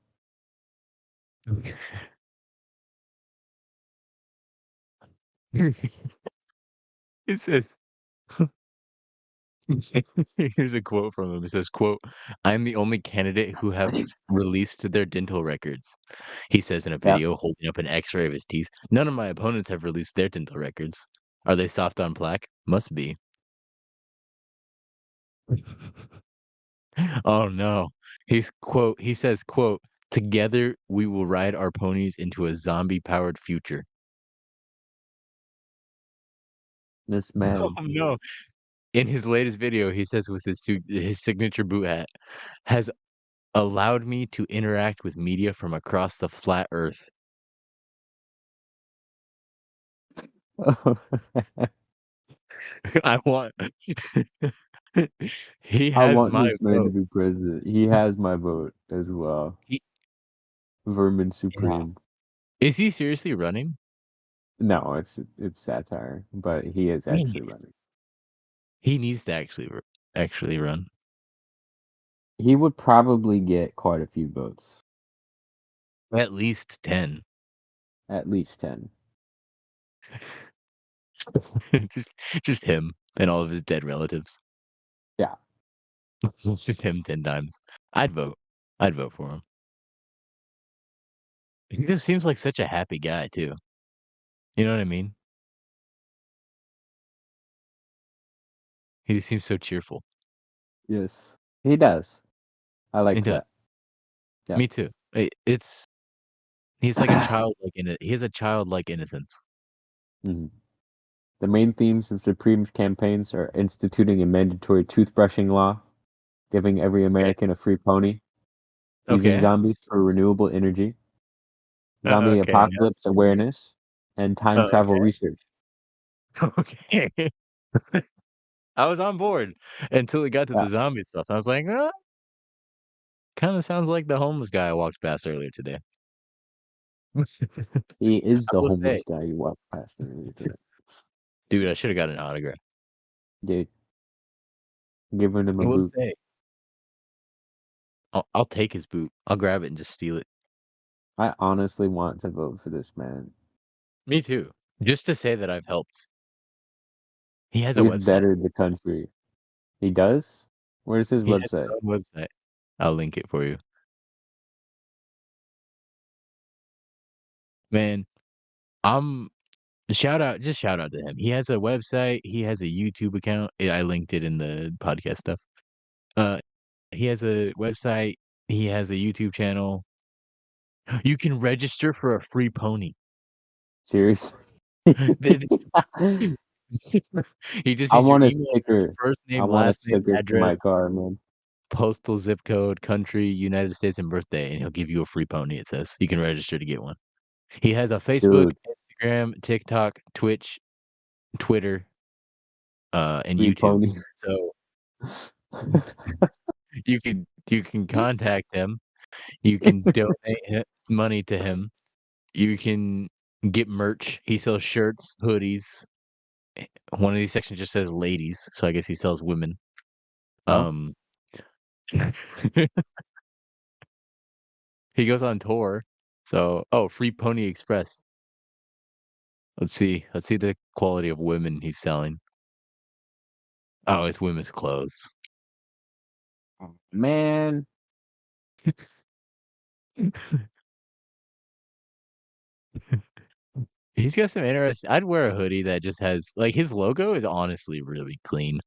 It says here's a quote from him. It says, quote, "I'm the only candidate who have released their dental records." He says in a Yeah. video holding up an X-ray of his teeth. "None of my opponents have released their dental records. Are they soft on plaque? Must be." Oh no. He says, quote, "Together we will ride our ponies into a zombie-powered future." This Oh man. no. In his latest video, he says with his signature boot hat, "Has allowed me to interact with media from across the flat earth." I want he I has want my this man to vote. be president. He has my vote as well. He Vermin Yeah. Supreme. Is he seriously running? No, it's satire, but he is Man, actually running. he needs to actually run. He would probably get quite a few votes, At least 10. at least 10. Just just him and all of his dead relatives. Yeah. So it's just him 10 times. I'd vote. I'd vote for him. He just seems like such a happy guy too. You know what I mean? He just seems so cheerful. Yes. He does. I He like does. that. Yeah. Me too. It's he's like a childlike he has a childlike innocence. Mhm. The main themes of Supreme's campaigns are instituting a mandatory toothbrushing law, giving every Okay. American a free pony, using Okay. zombies for renewable energy, zombie Okay. apocalypse awareness, and time travel Okay. research. Okay. I was on board until it got to Yeah. the zombie stuff. I was like, kinda sounds like the homeless guy I walked past earlier today. He is I the will say, homeless guy you walked past earlier today. dude, I should have got an autograph. Dude, giving him I a will boot. say, I'll take his boot. I'll grab it and just steal it. I honestly want to vote for this man. Me too. Just to say that I've helped. He has a He's website. bettered the country. He does? Where's his He has his website? own website. I'll link it for you. Man, I'm shout out to him. He has a website, he has a YouTube account. I linked it in the podcast stuff. Uh, he has a website, he has a YouTube channel. You can register for a free pony. Seriously? Th- He just I needs your want a email address, sticker. first I name, want a last name, sticker for address, my car, man. postal zip code, country, United States, and birthday, and he'll give you a free pony, it says. You can register to get one. He has a Facebook, Dude, Instagram, TikTok, Twitch, Twitter, and free YouTube. pony. So you can contact him. You can donate money to him. You can get merch. He sells shirts, hoodies. One of these sections just says ladies, so I guess he sells women. Oh, Um, he goes on tour. So, oh, free Pony Express. Let's see. Let's see the quality of women he's selling. Oh, it's women's clothes. man. He's got some interesting. I'd wear a hoodie that just has like his logo is honestly really clean.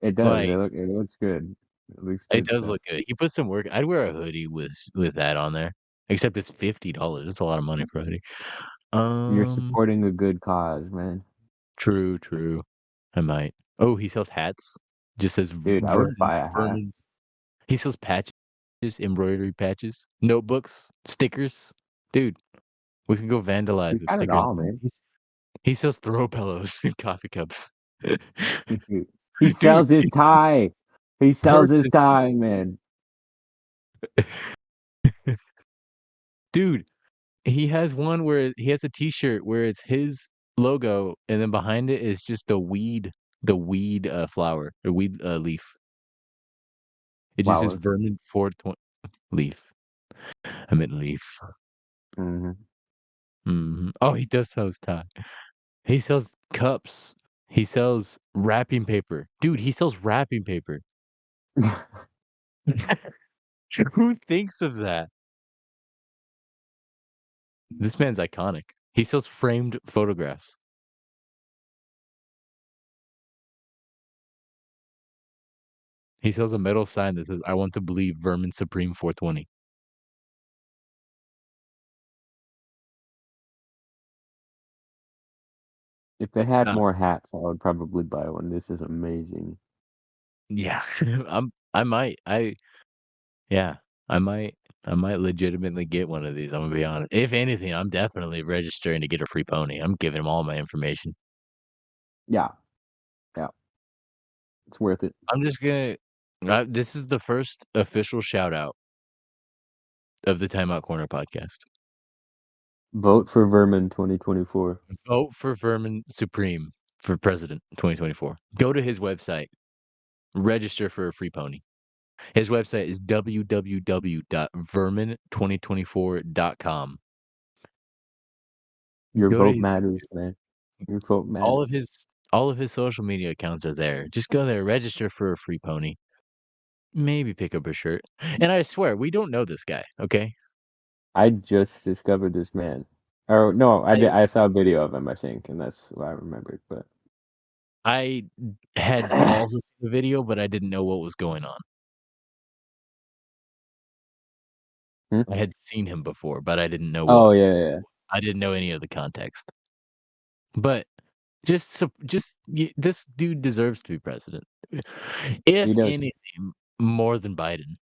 It does. Like It looks good. It looks it good does stuff. look good. He put some work. I'd wear a hoodie with that on there. Except it's $50. That's a lot of money for a hoodie. You're Um, supporting a good cause, man. true, true. I might. Oh, he sells hats. Just says Dude, I would buy a hat. Vernon. He sells patches, embroidery patches, notebooks, stickers. Dude, we can go vandalize He's with got it stickers. all, man. He sells throw pillows and coffee cups. He Dude, sells his tie. He sells his perfect. tie, man. Dude, he has one where he has a T-shirt where it's his logo, and then behind it is just the weed flower, the weed leaf. It just says Flower. Vermin 420 leaf. I meant leaf. Hmm. Oh, he does sell his tie. He sells cups. He sells wrapping paper. Dude, he sells wrapping paper. Who thinks of that? This man's iconic. He sells framed photographs. He sells a metal sign that says, I want to believe Vermin Supreme 420. If they had Uh, more hats, I would probably buy one. This is amazing. yeah. I might. Yeah. I might I might legitimately get one of these. I'm gonna be honest. If anything, I'm definitely registering to get a free pony. I'm giving him all my information. Yeah, yeah, it's worth it. I'm just gonna this is the first official shout out of the Timeout Corner podcast. Vote for Vermin 2024. Vote for Vermin Supreme for president 2024. Go to his website, register for a free pony. His website is www.vermin2024.com. Your Go to vote his matters, man. Your vote all matters. of his all of his social media accounts are there. Just go there, register for a free pony. Maybe pick up a shirt. And I swear, we don't know this guy, okay? I just discovered this man. Or no, I did. I I saw a video of him, I think, and that's what I remembered. But I had also seen the video, but I didn't know what was going on. hmm? I had seen him before, but I didn't know Oh what yeah, yeah, yeah. I didn't know any of the context. But this dude deserves to be president. He If does. anything, more than Biden.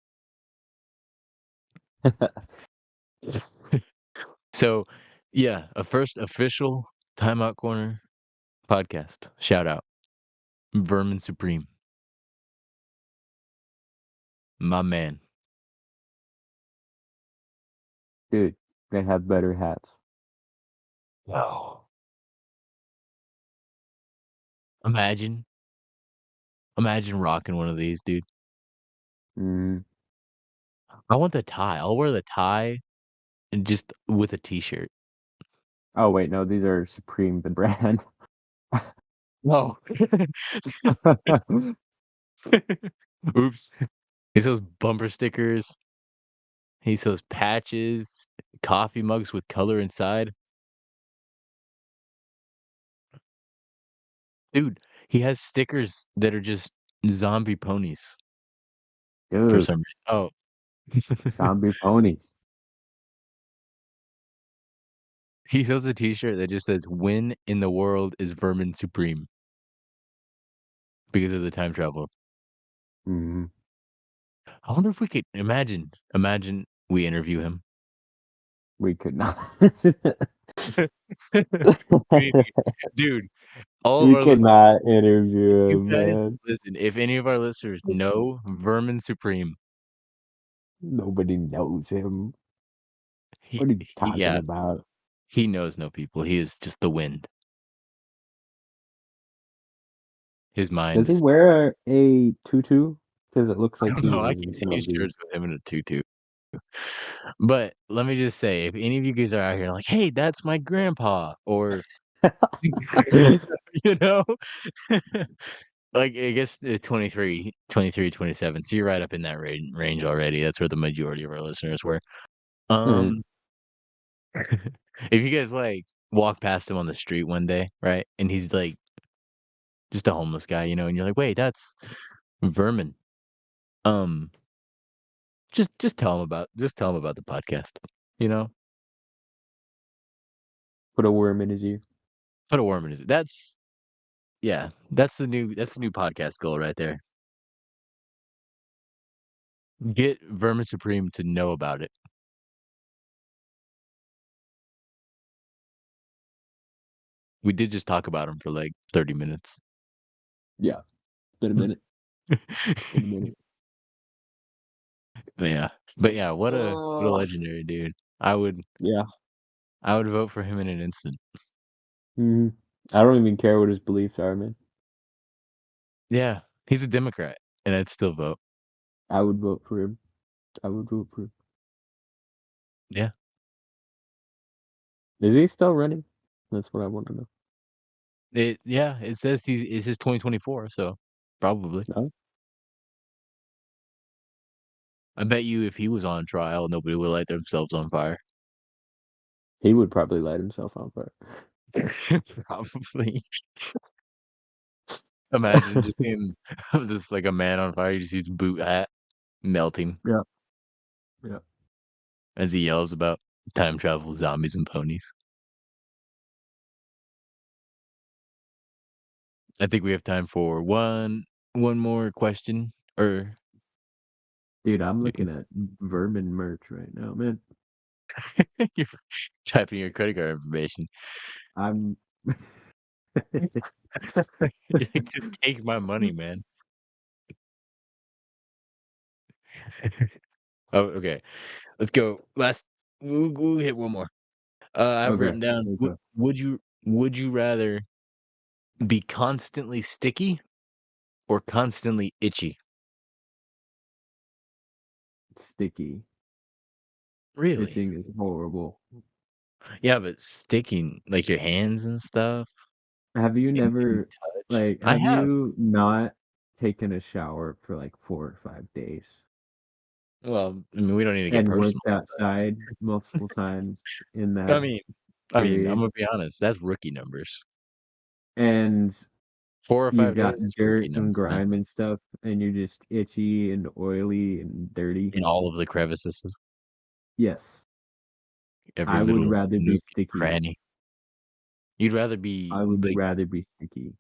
So, yeah, a first official Timeout Corner podcast. Shout out. Vermin Supreme. My man. Dude, they have better hats. Wow. Imagine. Imagine rocking one of these, dude. Mm. I want the tie. I'll wear the tie and just with a t-shirt. Oh wait, no, these are Supreme, the brand. No. Oops. He sells bumper stickers. He sells patches, coffee mugs with color inside. Dude, he has stickers that are just zombie ponies for Dude, some reason. Oh, zombie ponies. he sells a T-shirt that just says, "When in the world is Vermin Supreme?" Because of the time travel. Mhm. I wonder if we could imagine we interview him. We could not. We need to dude, all of You our listeners, cannot if interview you him, guys man. listen, if any of our listeners know Vermin Supreme, Nobody knows him. he What are you he talking yeah, about? he knows no people. He is just the wind. His Does mind he is wear a tutu? Because it looks I like don't he know, I was keep seeing gonna be. shirts with him in a tutu. But let me just say, if any of you guys are out here like, "Hey, that's my grandpa," or you know? Like, I guess, 23, 27, so you're right up in that range already, that's where the majority of our listeners were. Mm. Um, if you guys, like, walk past him on the street one day, right, and he's, like, just a homeless guy, and you're like, "Wait, that's Vermin." Um, just tell him about the podcast, you know? Put a worm in his ear. Put a worm in his yeah, that's the new podcast goal right there. Get Vermin Supreme to know about it. We did just talk about him for, like, 30 minutes. Yeah. Been a minute. Been a minute. But yeah, what a Oh. legendary dude. I would Yeah. I would vote for him in an instant. Mhm. I don't even care what his beliefs are, man. Yeah, he's a Democrat, and I'd still vote. I would vote for him. I would vote for him. Yeah. Is he still running? That's what I want to know. It says it's his 2024, so probably. No? I bet you if he was on trial, nobody would light themselves on fire. He would probably light himself on fire. Probably. Imagine just seeing just like a man on fire, you just see his boot hat melting Yeah. Yeah. as he yells about time travel, zombies, and ponies. I think we have time for one more question, or Dude, I'm looking at Vermin merch right now, man. you're typing your credit card information. I'm You're like, "Just take my money, man." Oh, okay. Let's go. We'll hit one more. I've okay. written down, Okay. would you rather be constantly sticky or constantly itchy? Sticky. Really? Itching is horrible. Yeah, but sticking, like, your hands and stuff, Have you anything you never touch? I have have. you not taken a shower for like 4 or 5 days Well, I mean, we don't need to get and personal, worked outside multiple times in but that I'm period? gonna be honest, that's rookie numbers. And 4 or you've 5 got days is rookie dirt and numbers, man, grime and stuff, and you're just itchy and oily and dirty. in all of the crevices, Yes, every I would little rather be nook and sticky. cranny. You'd rather be, I would like rather be sticky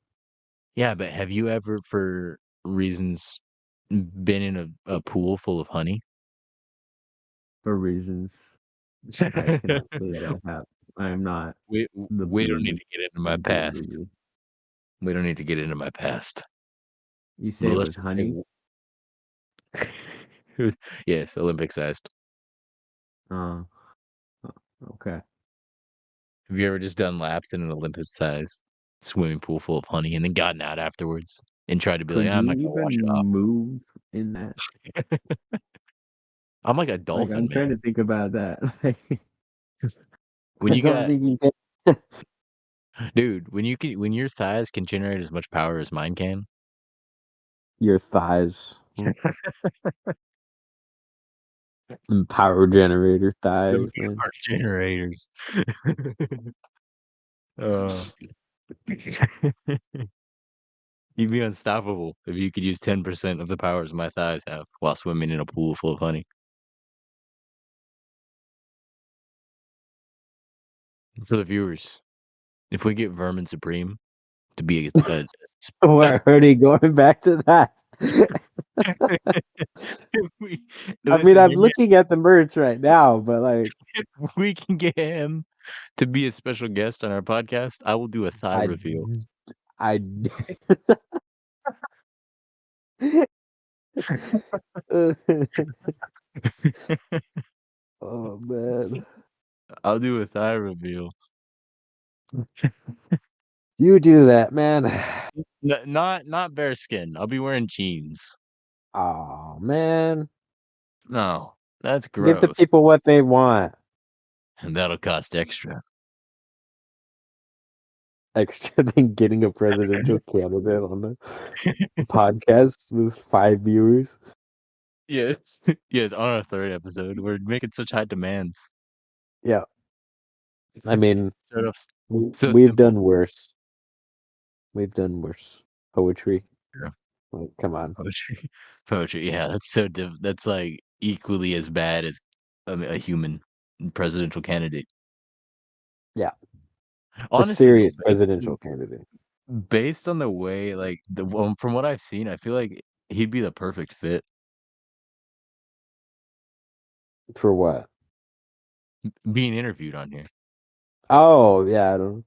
yeah, but have you ever, for reasons, been in a pool full of honey? for reasons I cannot say that I have. I am not the We don't need boob to get into my the past. guru. We don't need to get into my past. You But say it let's was just say honey? yes, Olympic sized. Uh, okay. Have you ever just done laps in an Olympic sized swimming pool full of honey and then gotten out afterwards and tried to be like, Could "Ah, I'm you not gonna wash it even move in that? off." I'm like a Like, dolphin, I'm man. trying to think about that. When I you don't got think you can. dude, when your thighs can generate as much power as mine can. Your thighs. And power generator Them thighs, man. are generators. Uh, you'd be unstoppable if you could use 10% of the powers my thighs have while swimming in a pool full of honey. For the viewers, if we get Vermin Supreme to be a We're already going back to that. if we I mean, listen, I'm hear me looking at the merch right now, but like, if we can get him to be a special guest on our podcast, I will do a thigh I, reveal. I, oh man, I'll do a thigh reveal. you do that, man. Not bare skin. I'll be wearing jeans. Oh man, No, that's give the gross. people what they want. And that'll cost extra. Extra than getting a presidential candidate on the podcast with 5 viewers. Yes. Yes, on our third episode. We're making such high demands. Yeah, I mean, Start off so we've simple. done worse. We've done worse. Poetry. Yeah. Like, come on. Poetry. Poetry, yeah, that's so that's like equally as bad as a human presidential candidate. Yeah, a Honestly though, serious presidential candidate. based on the way like from what I've seen, I feel like he'd be the perfect fit For what? being interviewed on here. Oh, yeah, I don't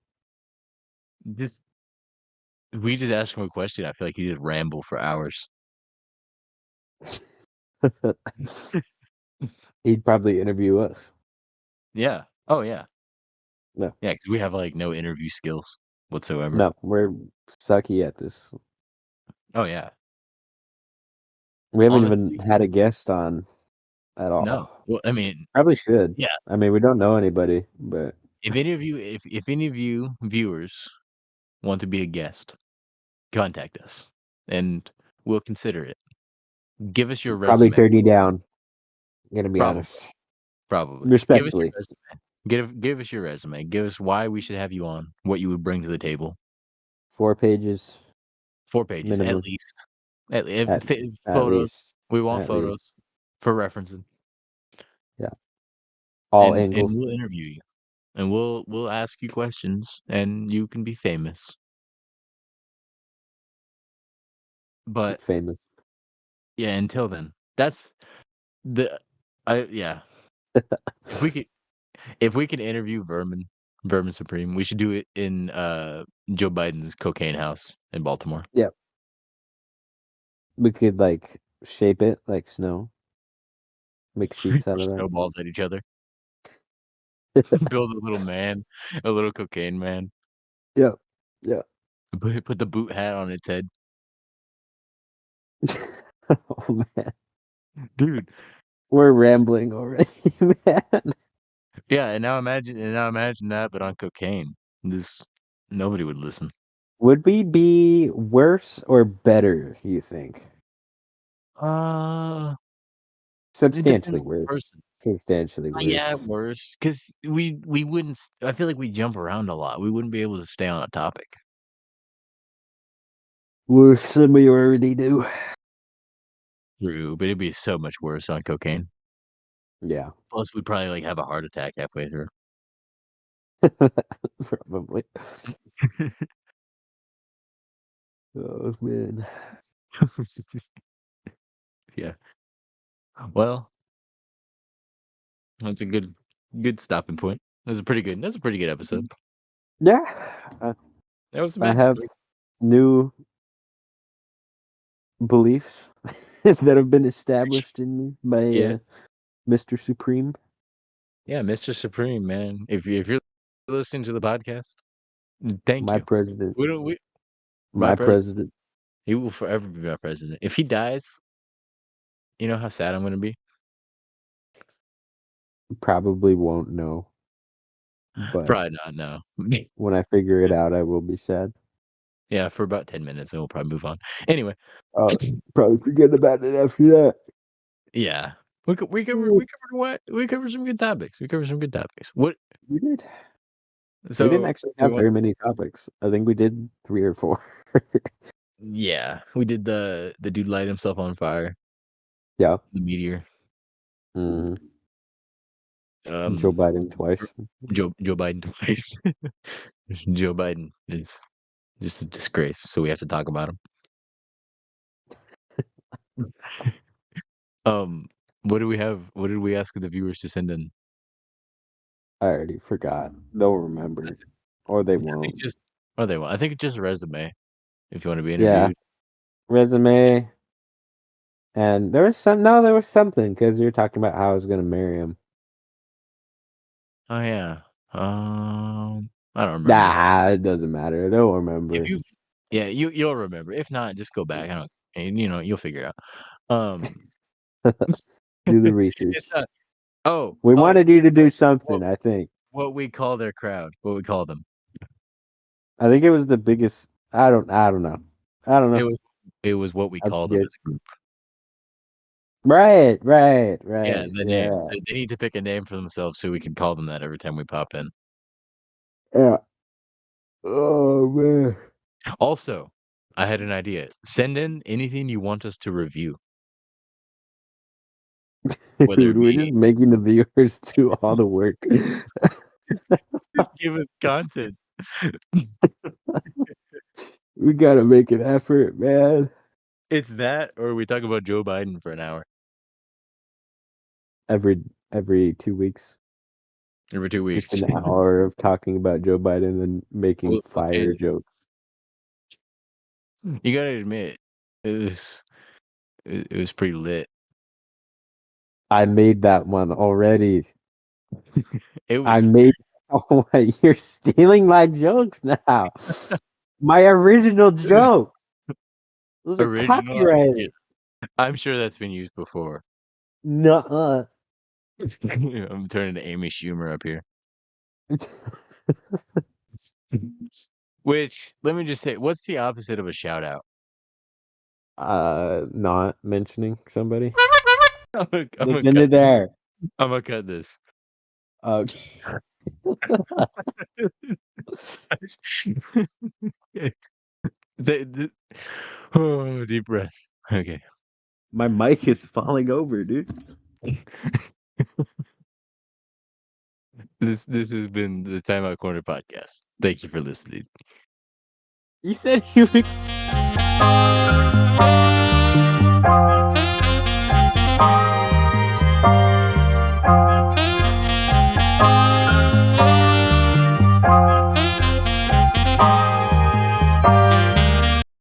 Just we just ask him a question, I feel like he just ramble for hours. know. He'd probably interview us. Yeah. Oh, yeah. No, Yeah, because we have, like, no interview skills whatsoever. no, we're sucky at this. Oh, yeah. We haven't even Honestly, had a guest on at no. all. Well, I mean, Probably should. yeah, I mean, we don't know anybody, but if any of you viewers want to be a guest, contact us, and we'll consider it. Give us your probably resume. turn you down. Gonna be Probably, honest. probably. Give us your Respectfully. resume. Give us your resume. Give us why we should have you on, what you would bring to the table. 4 pages 4 pages at minimum. least. At At at photos. least. We want At least. photos for referencing, Yeah. All and angles. we'll interview you, and we'll ask you questions, and you can be famous. But, Famous. yeah, until then, that's the yeah. If we could if we can interview Vermin Supreme, we should do it in, Joe Biden's cocaine house in Baltimore. Yeah. We could like shape it like snow. Make sheets out Throw of that. snowballs at each other. Build a little man, a little cocaine man. Yeah. Yeah. Put the boot hat on its head. Oh man. Dude, We're rambling already, man. yeah, and now imagine that, but on cocaine. This nobody would listen. Would we be worse or better, you think? Uh, it Substantially depends on the worse. person. Substantially Yeah, worse. worse, 'cause we wouldn't I feel like we jump around a lot. We wouldn't be able to stay on a topic. Worse than we already do. True, but it'd be so much worse on cocaine. Yeah. Plus, we'd probably, like, have a heart attack halfway through. Probably. Oh man. Yeah. Well, that's a good stopping point. That's a pretty good episode. Yeah. That was I bad. have new beliefs that have been established in me by Yeah. Mr. Supreme, Yeah, Mr. Supreme, man. If you're listening to the podcast, thank my you. president, We don't we my my president, president. he will forever be my president. If he dies, you know how sad I'm gonna be? Probably won't know, but Probably not, no. when I figure it out, I will be sad. Yeah, for about 10 minutes, and we'll probably move on. Anyway, Probably forget about it after that. yeah. We covered what? We covered some good topics. We covered some good topics. What We did. We didn't so actually we have want very many topics. I think we did 3 or 4. yeah, we did the dude light himself on fire, Yeah. the meteor. Mhm. Joe Um, Biden twice. Joe Biden twice. Joe Biden is just a disgrace, so we have to talk about him. Um, what do we have? What did we ask the viewers to send in? I already forgot. They'll remember, or they I think won't. just oh they will. I think it's just a resume if you want to be Yeah, interviewed. resume. And there was some. No, there was something because you're talking about how I was gonna marry him. Oh yeah. I don't remember. Nah, it doesn't matter. They'll If remember. you, yeah, you'll remember. If not, just go back. I don't, and you'll figure it out. Do the It's research. not. Oh, We oh, wanted you to do what something. I think. what we call their crowd? What we call them? I think it was the biggest. I don't. I don't know. I don't It know. was it was what we I call them forget. as a group. Right. Right. Yeah, Right. the name. Yeah. So they need to pick a name for themselves so we can call them that every time we pop in. Yeah. Oh man. Also, I had an idea. Send in anything you want us to review, whether Dude, it we're be just making the viewers do all the work. just give us content. We gotta make an effort, man. It's that, or we talk about Joe Biden for an hour Every every 2 weeks, every 2 just weeks. an hour of talking about Joe Biden and making Well, fire okay, jokes. you gotta admit, it was it was pretty lit. I made that one already. It I was made. Oh, wait, you're stealing my jokes now. My original joke. Those are original. Yeah, copyrighted. I'm sure that's been used before. Nuh-uh. I'm turning to Amy Schumer up here. Which, let me just say, what's the opposite of a shout out? Not mentioning somebody I'm that's gonna into cut this. there. I'm gonna cut this. Okay. The oh, deep breath. Okay. My mic is falling over, dude. This has been the Timeout Corner Podcast. Thank you for listening. You said you